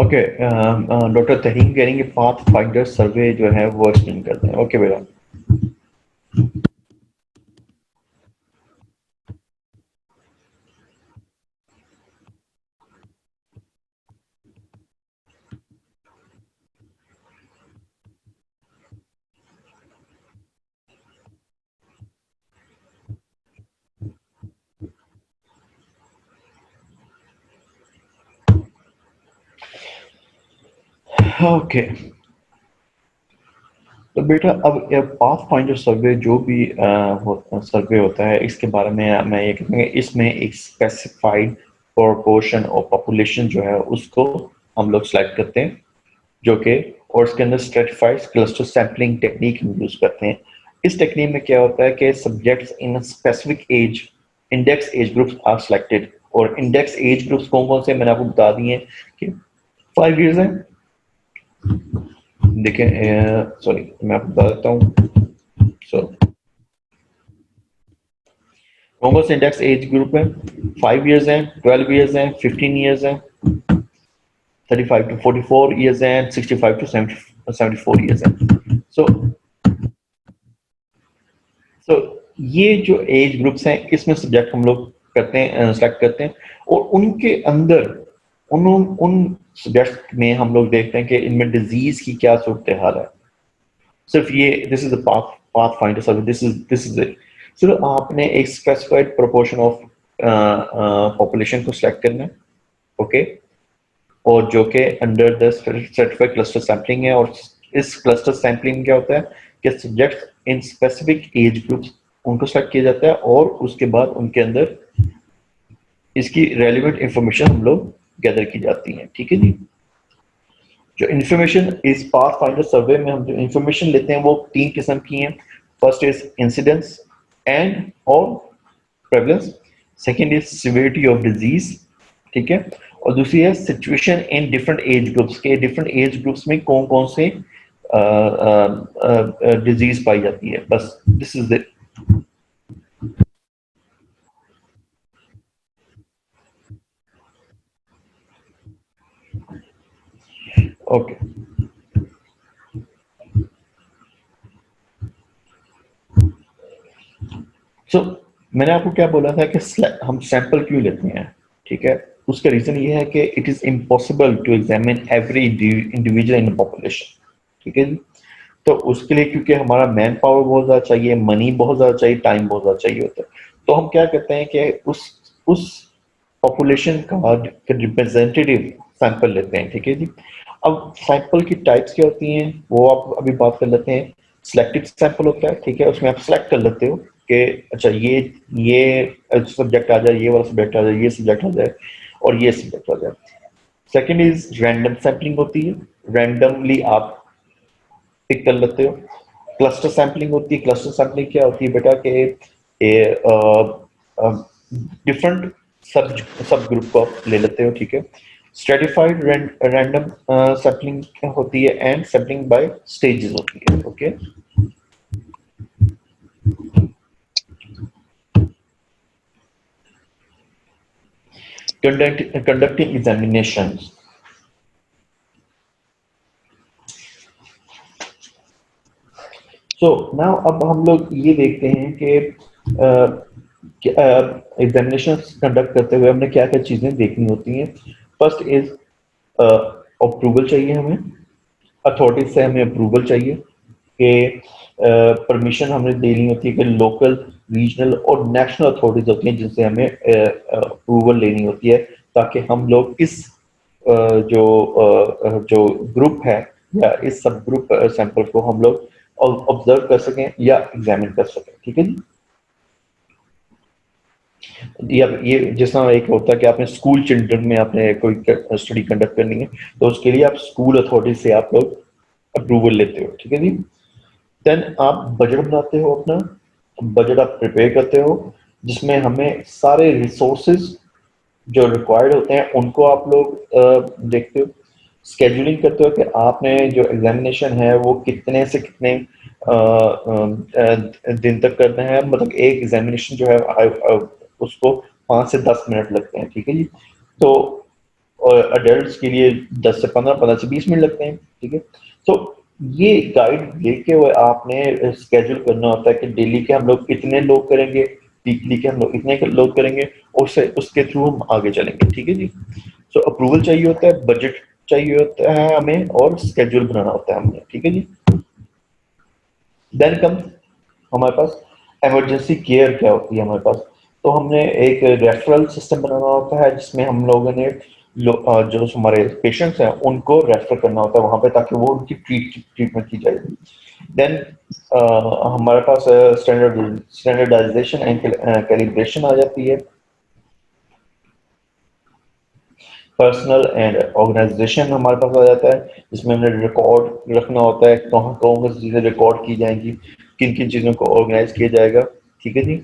Okay, doctor Taheem कह रही है पाथ फाइंडर सर्वे जो है वो एक्सप्लेन करते हैं। ओके बेटा। ओके, तो बेटा अब पाथ फाइंडर सर्वे जो भी सर्वे होता है इसके बारे में मैं ये कहूँगा, इसमें एक स्पेसिफाइड प्रोपोर्शन ऑफ पॉपुलेशन जो है उसको हम लोग सेलेक्ट करते हैं, जो कि और इसके अंदर स्ट्रेटिफाइड क्लस्टर सैम्पलिंग टेक्निक हम यूज करते हैं। इस टेक्निक में क्या होता है कि subjects in specific age index age groups are selected, और इंडेक्स एज ग्रुप्स कौन कौन से मैंने आपको बता दिए हैं कि 5 इयर्स है। देखिए सॉरी मैं आपको बता देता हूँ। सो कौन कौन से इंडेक्स एज ग्रुप है, 5 इयर्स हैं, 12 इयर्स हैं, 15 इयर्स हैं, 35 to 44 years and 65 to 74 years हैं। सो ये जो एज ग्रुप्स हैं इसमें सब्जेक्ट हम लोग करते हैं, सेलेक्ट करते हैं, और उनके अंदर उन उन सब्जेक्ट में हम लोग देखते हैं कि इनमें डिजीज की क्या सूरत हाल है। सिर्फ ये this is the path path finder survey, this is it. सिर्फ आपने एक स्पेसिफाइड प्रोपोर्शन ऑफ पॉपुलेशन को सिलेक्ट करना है। ओके, और जो कि under the certified cluster sampling है, और इस क्लस्टर सैम्पलिंग में क्या होता है कि subject in specific age groups उनको सेलेक्ट किया जाता है, और उसके बाद उनके अंदर इसकी रेलिवेंट इंफॉर्मेशन हम लोग गैदर की जाती है। ठीक है जी। जो इंफॉर्मेशन इस पाथ फाइंडर सर्वे में हम जो इंफॉर्मेशन लेते हैं वो 3 किस्म की हैं। फर्स्ट इज इंसिडेंस एंड और prevalence, second is severity of disease, ठीक है, और दूसरी है situation in different age groups के, डिफरेंट एज ग्रुप्स में कौन कौन से डिजीज पाई जाती है। बस दिस इज इट। ओके, सो मैंने आपको क्या बोला था कि हम सैंपल क्यों लेते हैं, ठीक है। उसका रीजन ये है कि it is impossible to examine every individual in population, ठीक है जी। तो उसके लिए क्योंकि हमारा मैन पावर बहुत ज्यादा चाहिए, मनी बहुत ज्यादा चाहिए, टाइम बहुत ज्यादा चाहिए होता है, तो हम क्या करते हैं कि उस पॉपुलेशन का रिप्रेजेंटेटिव सैंपल लेते हैं, ठीक है जी। अब सैंपल की टाइप्स क्या होती हैं वो आप अभी बात कर लेते हैं। सिलेक्टिव सैंपल होता है, ठीक है, उसमें आप सिलेक्ट कर लेते हो कि अच्छा ये सब्जेक्ट आ जाए, ये वाला सब्जेक्ट आ जाए, ये सब्जेक्ट आ जाए, और ये सब्जेक्ट आ जाए। सेकेंड इज रैंडम सैम्पलिंग होती है, रैंडमली आप पिक कर लेते हो। क्लस्टर सैम्पलिंग होती है, क्लस्टर सैम्पलिंग क्या होती है बेटा कि डिफरेंट सब सब ग्रुप को आप ले लेते हो, ठीक है। स्ट्रेटिफाइड रैंडम सैम्पलिंग होती है, एंड सैम्पलिंग बाय स्टेजेस होती है। Okay, conducting examination. So now अब हम लोग ये देखते हैं कि एग्जामिनेशन कंडक्ट करते हुए हमने क्या क्या चीजें देखनी होती हैं। फर्स्ट इज अप्रूवल चाहिए हमें, अथॉरिटी से हमें अप्रूवल चाहिए कि परमिशन हमने देनी होती है कि लोकल, रीजनल और नेशनल अथॉरिटीज होती हैं जिनसे हमें अप्रूवल लेनी होती है, ताकि हम लोग इस जो ग्रुप है या इस सब ग्रुप सैंपल को हम लोग ऑब्जर्व कर सकें या एग्जामिन कर सकें, ठीक है जी। या ये जिस तरह एक होता है कि आपने स्कूल चिल्ड्रन में आपने कोई स्टडी कंडक्ट करनी है, तो उसके लिए आप स्कूल अथॉरिटी से आप लोग अप्रूवल लेते हो, ठीक है जी। देन आप बजट बनाते हो अपना, बजट आप प्रिपेयर करते हो जिसमें हमें सारे रिसोर्सेज जो रिक्वायर्ड होते हैं उनको आप लोग देखते हो। स्केड्यूलिंग करते हो कि आपने जो एग्जामिनेशन है वो कितने से कितने दिन तक करना है। मतलब एक एग्जामिनेशन जो है उसको 5 से 10 मिनट लगते हैं, ठीक है जी। तो और अडल्ट के लिए 10 से 15, 15 से 20 मिनट लगते हैं, ठीक है। तो ये गाइड लेके हुए आपने स्केड्यूल करना होता है कि डेली के हम लोग इतने लोग करेंगे, वीकली के हम लोग इतने लोग करेंगे, और उससे उसके थ्रू हम आगे चलेंगे, ठीक है जी। सो अप्रूवल चाहिए होता है, बजट चाहिए होता है हमें, और स्केड्यूल बनाना होता है हमें, ठीक है जी। देन कम हमारे पास इमरजेंसी केयर क्या होती है हमारे पास। तो हमने एक रेफरल सिस्टम बनाना होता है जिसमें हम लोगों ने जो हमारे पेशेंट्स हैं उनको रेफर करना होता है वहां पे, ताकि वो उनकी ट्रीटमेंट की जाए। देन हमारे पास स्टैंडर्डाइजेशन एंड कैलिब्रेशन आ जाती है। पर्सनल एंड ऑर्गेनाइजेशन हमारे पास आ जाता है, जिसमें हमें रिकॉर्ड रखना होता है, कहाँ कौन सी चीज़ें रिकॉर्ड की जाएंगी, किन किन चीज़ों को ऑर्गेनाइज किया जाएगा, ठीक है जी।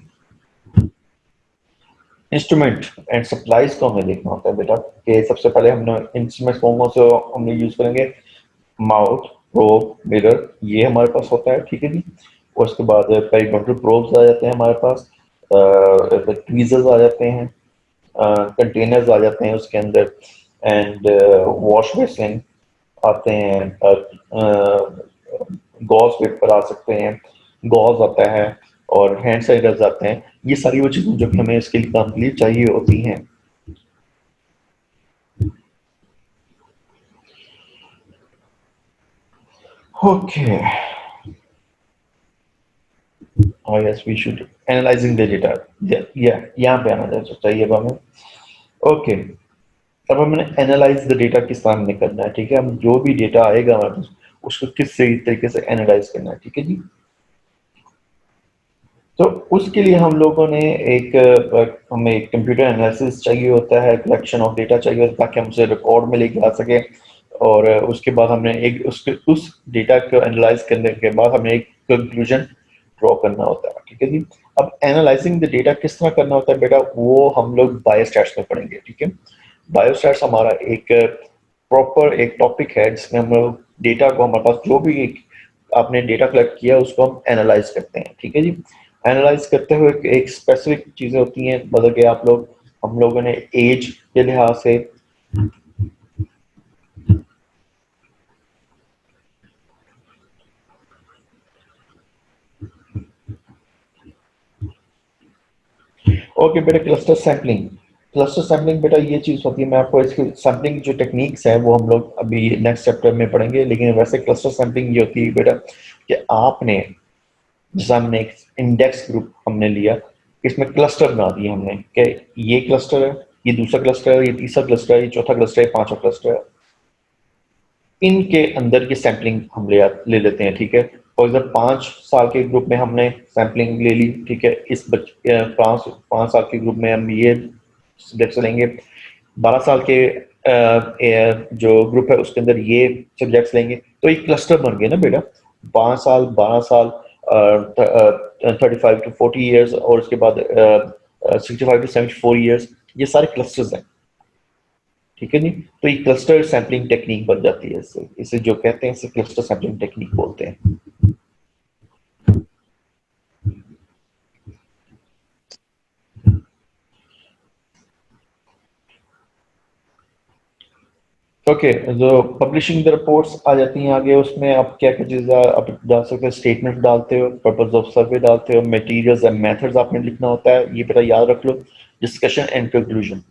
इंस्ट्रूमेंट एंड सप्लाईज को हमें देखना होता है बेटा, कि सबसे पहले हमने इंस्ट्रूमेंट कौन कौन से हमने यूज करेंगे। माउथ, प्रोब, मिरर, ये हमारे पास होता है, ठीक है जी। और उसके बाद पेरिडोंटल प्रोब्स आ जाते हैं हमारे पास, ट्वीजर्स आ जाते हैं, कंटेनर्स आ जाते हैं उसके अंदर, एंड वॉश बेसिन आते हैं, गॉज पेपर आ सकते हैं, गॉज आता है, और हैंड सैनिटाइजर आते हैं। ये सारी वो चीजें जो कि हमें इसके लिए काम के लिए चाहिए होती हैं। ओके, और yes we should analysing the data, या यहाँ पे आना चाहिए अब हमें। ओके, अब हमने एनालाइज द डेटा किस सामने करना है, ठीक है। हम जो भी डेटा आएगा हमारे पास उसको किस सही तरीके से एनालाइज करना है, ठीक है जी। तो उसके लिए हम लोगों ने हमें एक कंप्यूटर एनालिसिस चाहिए होता है, कलेक्शन ऑफ डेटा चाहिए होता है, ताकि हम उसे रिकॉर्ड में लेके आ सके। और उसके बाद हमने एक उस डेटा को एनालाइज करने के बाद हमें एक कंक्लूजन ड्रॉ करना होता है, ठीक है जी। अब एनालाइजिंग द डेटा किस तरह करना होता है बेटा, वो हम लोग बायोस्टैट्स में पढ़ेंगे, ठीक है। बायोस्टैट्स हमारा एक प्रॉपर एक टॉपिक है जिसमें हम लोग डेटा को, हमारे पास जो भी आपने डेटा कलेक्ट किया उसको हम एनालाइज करते हैं, ठीक है जी। एनालाइज करते हुए एक स्पेसिफिक चीजें होती हैं, मतलब कि आप लोग, हम लोगों ने एज के लिहाज से, ओके बेटा, क्लस्टर सैम्पलिंग। क्लस्टर सैम्पलिंग बेटा ये चीज होती है, मैं आपको इसकी सैम्पलिंग जो टेक्निक्स है वो हम लोग अभी नेक्स्ट चैप्टर में पढ़ेंगे, लेकिन वैसे क्लस्टर सैम्पलिंग ये होती है बेटा कि आपने, जैसा हमने एक इंडेक्स ग्रुप हमने लिया, इसमें क्लस्टर बना दिए हमने कि ये क्लस्टर है, ये दूसरा क्लस्टर है, ये तीसरा क्लस्टर है, ये चौथा क्लस्टर है, पांचवा क्लस्टर है। इनके अंदर की सैंपलिंग हम ले लेते हैं, ठीक है। फॉर एग्जाम्पल 5 साल के ग्रुप में हमने सैंपलिंग ले ली, ठीक है। इस पाँच पाँच साल के ग्रुप में हम ये सब्जेक्ट्स लेंगे। 12 साल के जो ग्रुप है उसके अंदर ये सब्जेक्ट्स लेंगे, तो एक क्लस्टर बन गया ना बेटा। 5 साल, 12 साल, 35 to 40 ईयर्स, और उसके बाद 65 to 74 ईयर्स, ये सारे क्लस्टर्स हैं, ठीक है जी। तो ये क्लस्टर सैंपलिंग टेक्निक बन जाती है, इससे इसे जो कहते हैं इसे क्लस्टर सैंपलिंग टेक्निक बोलते हैं। ओके, जो पब्लिशिंग द रिपोर्ट्स आ जाती हैं आगे, उसमें आप क्या क्या चीज़ आप डाल सकते हो, स्टेटमेंट डालते हो, पर्पस ऑफ सर्वे डालते हो, मटेरियल्स एंड मेथड्स आपने लिखना होता है, ये पता याद रख लो। डिस्कशन एंड कंक्लूजन,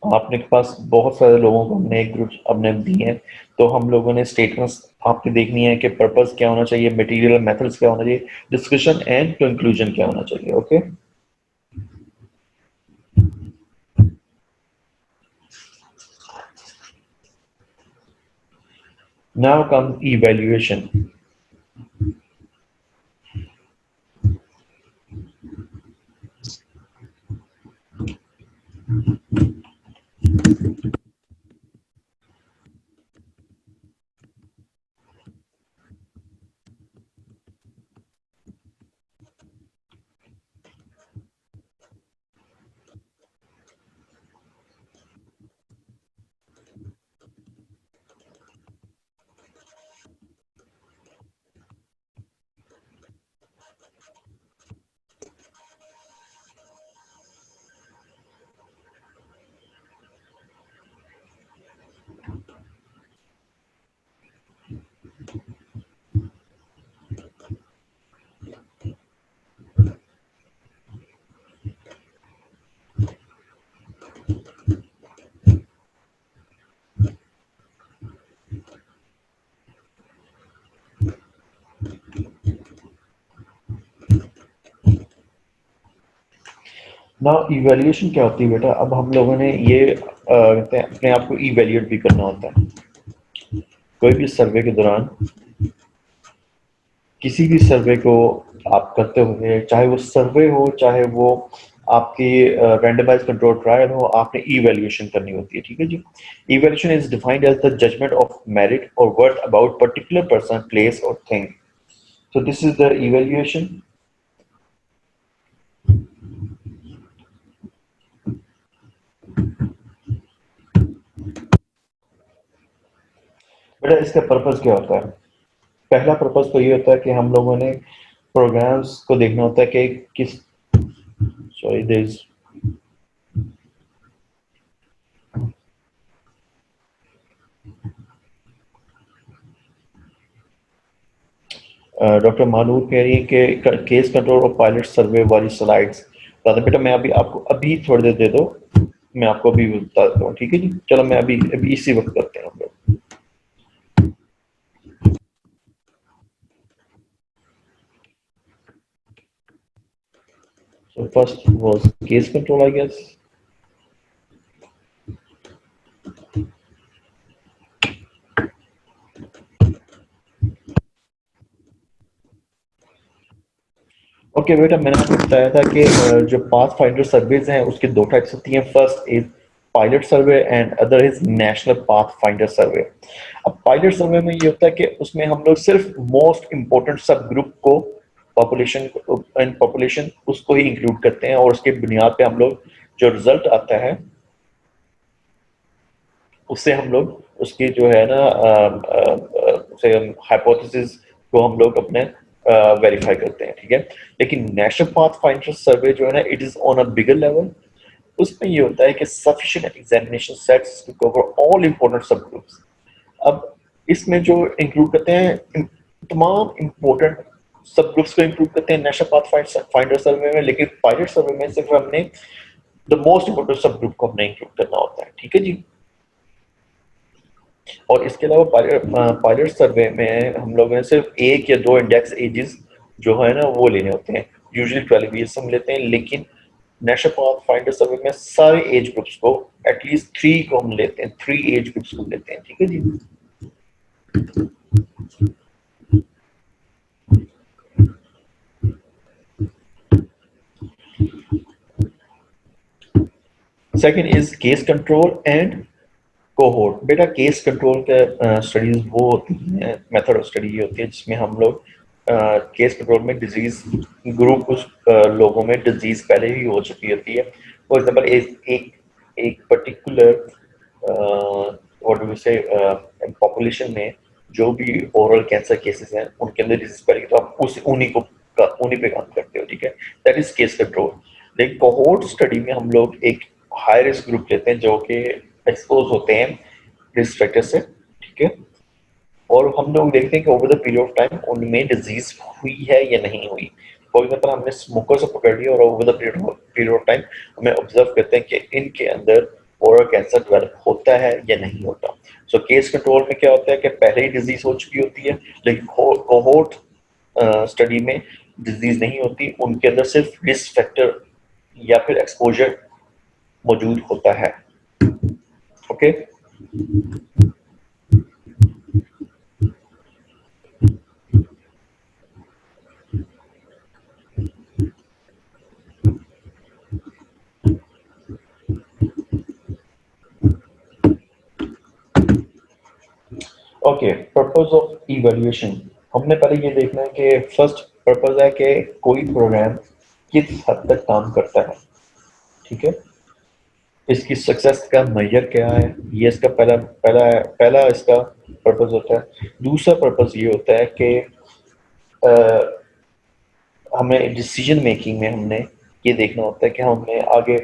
आपने के पास बहुत सारे लोगों को हमने एक ग्रुप हमने दिए हैं, तो हम लोगों ने स्टेटमेंट्स आपकी देखनी है कि पर्पस क्या होना चाहिए, मटेरियल मेथड्स क्या होना चाहिए, डिस्कशन एंड कंक्लूजन क्या होना चाहिए। Okay, now come evaluation. ना इवैल्यूएशन क्या होती है बेटा, अब हम लोगों ने ये कहते हैं अपने आप को इवैल्यूएट भी करना होता है। कोई भी सर्वे के दौरान, किसी भी सर्वे को आप करते हुए, चाहे वो सर्वे हो चाहे वो आपकी रैंडमाइज कंट्रोल ट्रायल हो, आपने इवैल्यूएशन करनी होती है, ठीक है ji. Evaluation is defined as the judgement of merit और worth about particular person, place और thing. So this is the evaluation. बेटा इसका पर्पस क्या होता है? पहला पर्पस तो ये होता है कि हम लोगों ने प्रोग्राम्स को देखना होता है कि किस, sorry there is, doctor Manur कह रही है कि केस कंट्रोल और पायलट सर्वे वाली स्लाइड्स दादा बेटा मैं अभी आपको अभी थोड़ी देर दे दो, मैं आपको अभी बता देता हूँ, ठीक है जी। चलो मैं अभी अभी इसी वक्त करते हैं हम लोग। So first was case control I guess. Okay बेटा मैंने आपको बताया था कि जो पाथ फाइंडर सर्वेज हैं उसके दो टाइप्स होती हैं। First is pilot survey and other is national pathfinder survey. अब पायलट सर्वे में ये होता है कि उसमें हम लोग सिर्फ मोस्ट इंपॉर्टेंट सब ग्रुप को, पॉपुलेशन एंड पॉपुलेशन उसको ही इंक्लूड करते हैं और उसके बुनियाद पे हम लोग जो रिजल्ट आता है उससे हम लोग उसकी जो है ना उसे हाइपोथेसिस को हम लोग अपने वेरीफाई करते हैं, ठीक है। लेकिन नेशनल पाथ फाइंडर सर्वे जो है ना, it is on a bigger level. उसमें ये होता है कि sufficient examination sets to cover all important sub groups. अब इसमें जो इंक्लूड करते हैं तमाम इंपॉर्टेंट सब ग्रुप्स को इंक्लूड करते हैं नेशनल पाथ फाइंडर सर्वे में, लेकिन पायलट सर्वे में सिर्फ हमने द मोस्ट इंपॉर्टेंट सब ग्रुप को हमने इंक्लूड करना होता है, ठीक है जी। और इसके अलावा पायलट सर्वे में हम लोगों ने सिर्फ एक या दो इंडेक्स एजेस जो है ना वो लेने होते हैं। यूजुअली 12 ईयर्स हम लेते हैं, लेकिन नेशनल पाथ फाइंडर सर्वे में सारे एज ग्रुप्स को, एटलीस्ट थ्री को हम लेते हैं, थ्री एज ग्रुप्स को लेते हैं, ठीक है ji. Second is case control and cohort. बेटा केस कंट्रोल के स्टडीज वो होती हैं, मेथड ऑफ स्टडी ये होती है जिसमें हम लोग केस कंट्रोल में डिजीज ग्रुप, कुछ लोगों में डिजीज पहले ही हो चुकी होती है। फॉर एग्जाम्पल एक एक एक पर्टिकुलर व्हाट डू वी से पॉपुलेशन में जो भी ओरल कैंसर केसेस हैं उनके अंदर डिजीज पहले, तो आप उस उन्हीं पे काम करते हो, ठीक है। That is case control. लेकिन कोहोर्ट स्टडी में हम लोग एक हाई रिस्क ग्रुप लेते हैं जो कि एक्सपोज होते हैं रिस्क फैक्टर से, ठीक है। और हम लोग देखते हैं कि over the period of time उनमें डिजीज हुई है या नहीं हुई। फॉर एग्जाम्पल हमने स्मोकर से पकड़ लिया और over the period of time हमें ऑब्जर्व करते हैं कि इनके अंदर ओरल कैंसर डेवलप होता है या नहीं होता। सो केस कंट्रोल में क्या होता है कि पहले ही डिजीज हो चुकी होती है, लेकिन कोहोर्ट स्टडी में डिजीज नहीं होती, उनके अंदर सिर्फ रिस्क फैक्टर या फिर एक्सपोजर मौजूद होता है, okay. Okay, purpose of evaluation. हमने पहले ये देखना है कि फर्स्ट पर्पस है कि कोई प्रोग्राम किस हद तक काम करता है, ठीक है। इसकी सक्सेस का मेजर क्या है, ये इसका पहला पहला पहला इसका पर्पस होता है। दूसरा पर्पस ये होता है कि हमें डिसीजन मेकिंग में हमने ये देखना होता है कि हमें आगे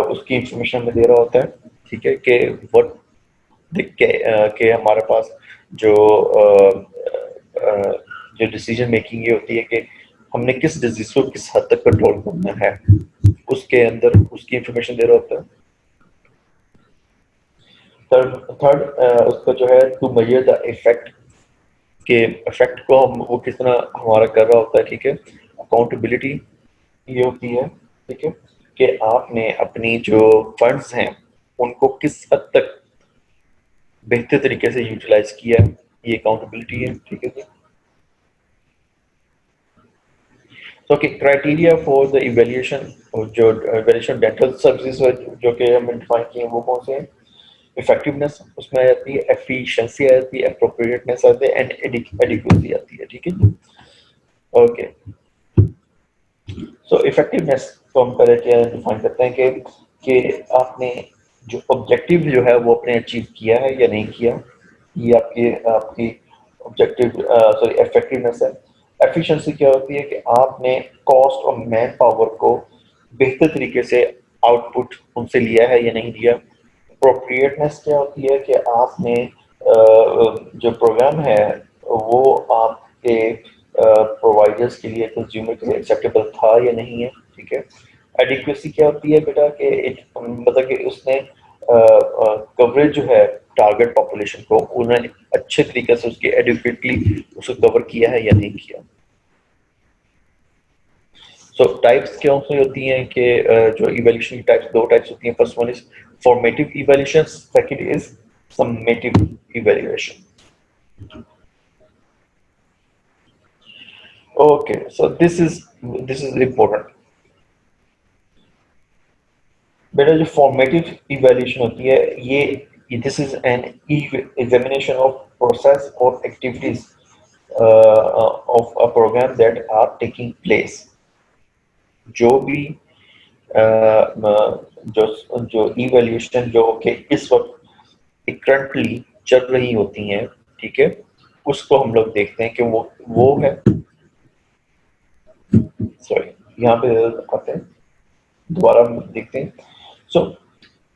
उसकी इंफॉर्मेशन हमें दे रहा होता है, ठीक है, कि व्हाट के हमारे पास जो जो डिसीजन मेकिंग ये होती है कि हमने किस डिजीज को किस हद तक कंट्रोल करना है, उसके अंदर उसकी इंफॉर्मेशन दे रहा होता है। थर्ड थर्ड उसका जो है टू मेजर द इफेक्ट, के इफेक्ट को हम वो किस तरह हमारा कर रहा होता है, ठीक है। अकाउंटेबिलिटी ये होती है, ठीक है। कि आपने अपनी जो फंड्स हैं उनको किस हद तक बेहतर तरीके से यूटिलाइज किया है, ये अकाउंटेबिलिटी है। ठीक है जी। तो क्राइटेरिया फॉर द इवेल्यूशन, जो इवेल्यूशन डेंटल सर्विसेज जो कि हमने डिफाइन किए हैं वो कौन से हैं? इफेक्टिवनेस उसमें आ जाती है, एफिशिएंसी आ जाती है, एप्रोप्रिएटनेस आती है, एंड एडिक्वेसी आती है। ठीक है। ओके, सो इफेक्टिवनेस को हम पहले क्या डिफाइन करते हैं कि आपने जो ऑब्जेक्टिव जो है वो आपने अचीव किया है या नहीं किया, ये आपकी आपकी ऑब्जेक्टिव सॉरी इफेक्टिवनेस है। एफिशिएंसी क्या होती है कि आपने कॉस्ट और मैन पावर को बेहतर तरीके से आउटपुट उनसे लिया है या नहीं लिया। अप्रोप्रिएटनेस क्या होती है कि आपने जो प्रोग्राम है वो आपके प्रोवाइडर्स के लिए, कंज्यूमर के लिए एक्सेप्टेबल था या नहीं है। ठीक है। एडिक्वेसी क्या होती है बेटा कि मतलब कि उसने कवरेज जो है टारगेट पॉपुलेशन को उन्होंने अच्छे तरीके से उसके एडुकेटली उसको कवर किया है या नहीं किया। सो टाइप्स क्या से होती हैं कि जो इवैल्यूएशन की टाइप्स, दो टाइप्स होती हैं। First one is formative evaluation, second is summative evaluation. Okay, so this is important बेटा। जो फॉर्मेटिव इवैल्यूएशन होती है ये this is an examination of process और activities of a program that are taking place। जो भी जो जो इवैल्यूएशन जो कि इस वक्त करंटली चल रही होती हैं, ठीक है, उसको हम लोग देखते हैं कि वो है। सॉरी, यहाँ पे आते हैं, दोबारा हम देखते हैं। सो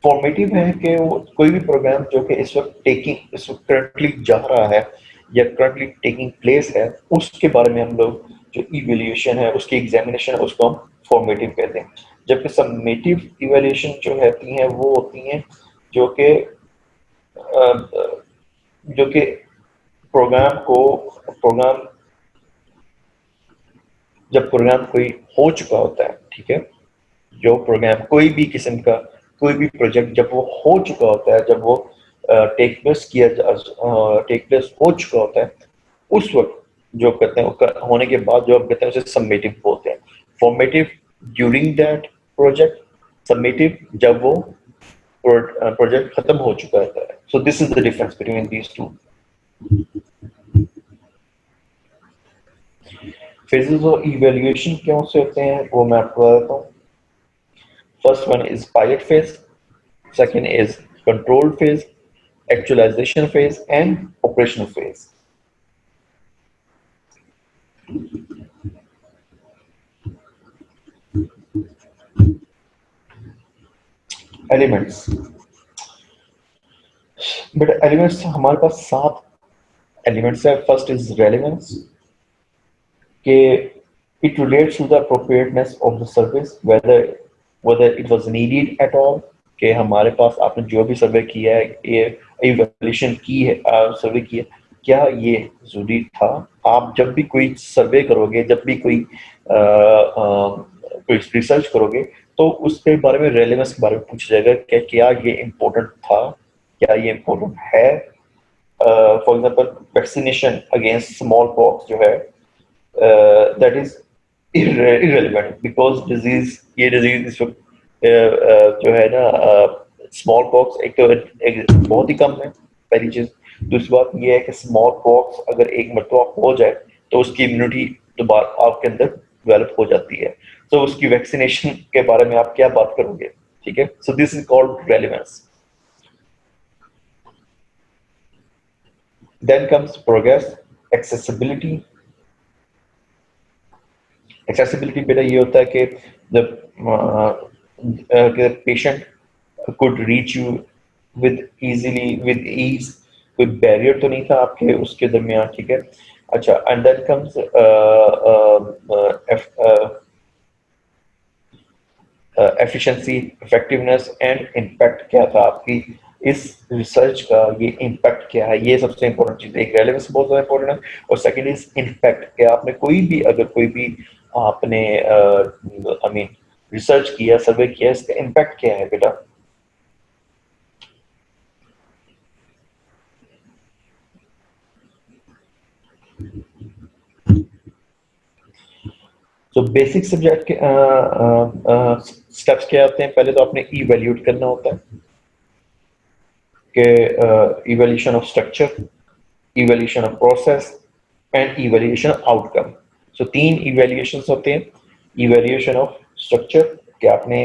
फॉर्मेटिव है कि वो कोई भी प्रोग्राम जो कि इस वक्त करंटली जा रहा है या करंटली टेकिंग प्लेस है, उसके बारे में हम लोग जो इवैल्यूएशन है, उसकी एग्जामिनेशन है, उसको हम फॉर्मेटिव कहते हैं। जबकि सबमेटिव इवैल्यूएशन जो होती हैं वो होती हैं जो कि जो कि प्रोग्राम जब प्रोग्राम कोई हो चुका होता है, ठीक है, जो प्रोग्राम कोई भी किस्म का कोई भी प्रोजेक्ट जब वो हो चुका होता है, जब वो टेक प्लेस हो चुका होता है, उस वक्त जो कहते हैं होने के बाद जो हम कहते हैं उसे सबमिटिव बोलते हैं। Formative during that project, submissive जब वो प्रोजेक्ट खत्म हो चुका होता है। So this is the difference between these two. Phases of evaluation क्यों से होते हैं वो मैं आपको बताता हूँ। First one is pilot phase, second is control phase, actualization phase, and operational phase। Elements but elements हमारे पास 7 एलिमेंट्स है। फर्स्ट इज रेलेवेंस के it relates to the appropriateness of the service, whether it was needed at all। कि हमारे पास आपने जो भी सर्वे किया है, ये इवैल्यूएशन की है, सर्वे किया, क्या ये जरूरी था। आप जब भी कोई सर्वे करोगे, जब भी कोई रिसर्च करोगे, तो उसके बारे में रेलेवेंस के बारे में पूछा जाएगा कि क्या ये इम्पोर्टेंट था, क्या ये इम्पोर्टेंट है। For example vaccination against small pox जो है, दैट इज irrelevant because ये डिजीज इस वक्त जो है ना, स्मॉल पॉक्स एक बहुत ही कम है, पहली चीज। दूसरी बात ये है कि स्मॉल पॉक्स अगर एक मरतबा हो जाए तो उसकी इम्यूनिटी दोबारा आपके अंदर डेवलप हो जाती है। तो उसकी वैक्सीनेशन के बारे में आप क्या बात करोगे। ठीक है, so this is called relevance. Then comes progress, accessibility. Accessibility बेटा ये होता है कि जब patient could reach you with ease, कोई बैरियर तो नहीं था आपके उसके दरमियान। ठीक है, अच्छा। And then comes efficiency, effectiveness and impact. क्या था आपकी इस रिसर्च का, ये इम्पैक्ट क्या है, ये सबसे इंपॉर्टेंट चीज है। एक रेलेवेंस बहुत ज्यादा इंपॉर्टेंट है, और सेकंड इज इम्पैक्ट। कि आपने कोई भी अगर कोई भी आपने आई मीन रिसर्च किया, सर्वे किया, इसका इम्पैक्ट क्या है बेटा? तो बेसिक सब्जेक्ट के स्टेप्स क्या आते हैं? पहले तो आपने इवैल्यूएट करना होता है कि evaluation of structure, evaluation of process and evaluation of outcome. So तीन इवैल्यूएशंस होते हैं। इवैल्यूएशन ऑफ स्ट्रक्चर कि आपने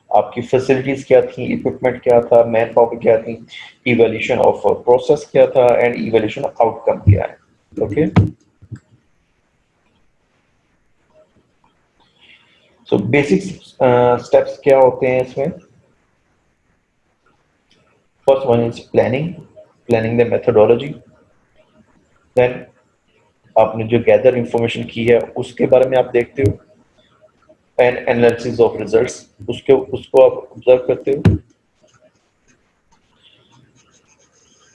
आपकी फैसिलिटीज क्या थी, इक्विपमेंट क्या था, मैन पावर क्या थी। इवैल्यूएशन ऑफ प्रोसेस क्या था एंड इवैल्यूएशन ऑफ आउटकम क्या है। ओके, सो बेसिक स्टेप्स क्या होते हैं इसमें? First one is planning, planning the methodology. Then आपने जो गैदर इंफॉर्मेशन की है उसके बारे में आप देखते हो, एंड एनालिसिस ऑफ रिजल्ट्स, उसको आप ऑब्जर्व करते हो।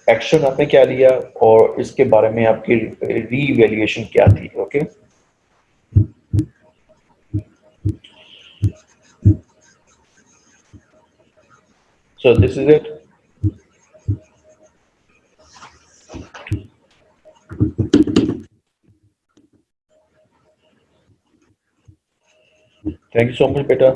एक्शन आपने क्या लिया और इसके बारे में आपकी री इवेल्युएशन क्या थी। Okay, so this is it. Thank you so much बेटा।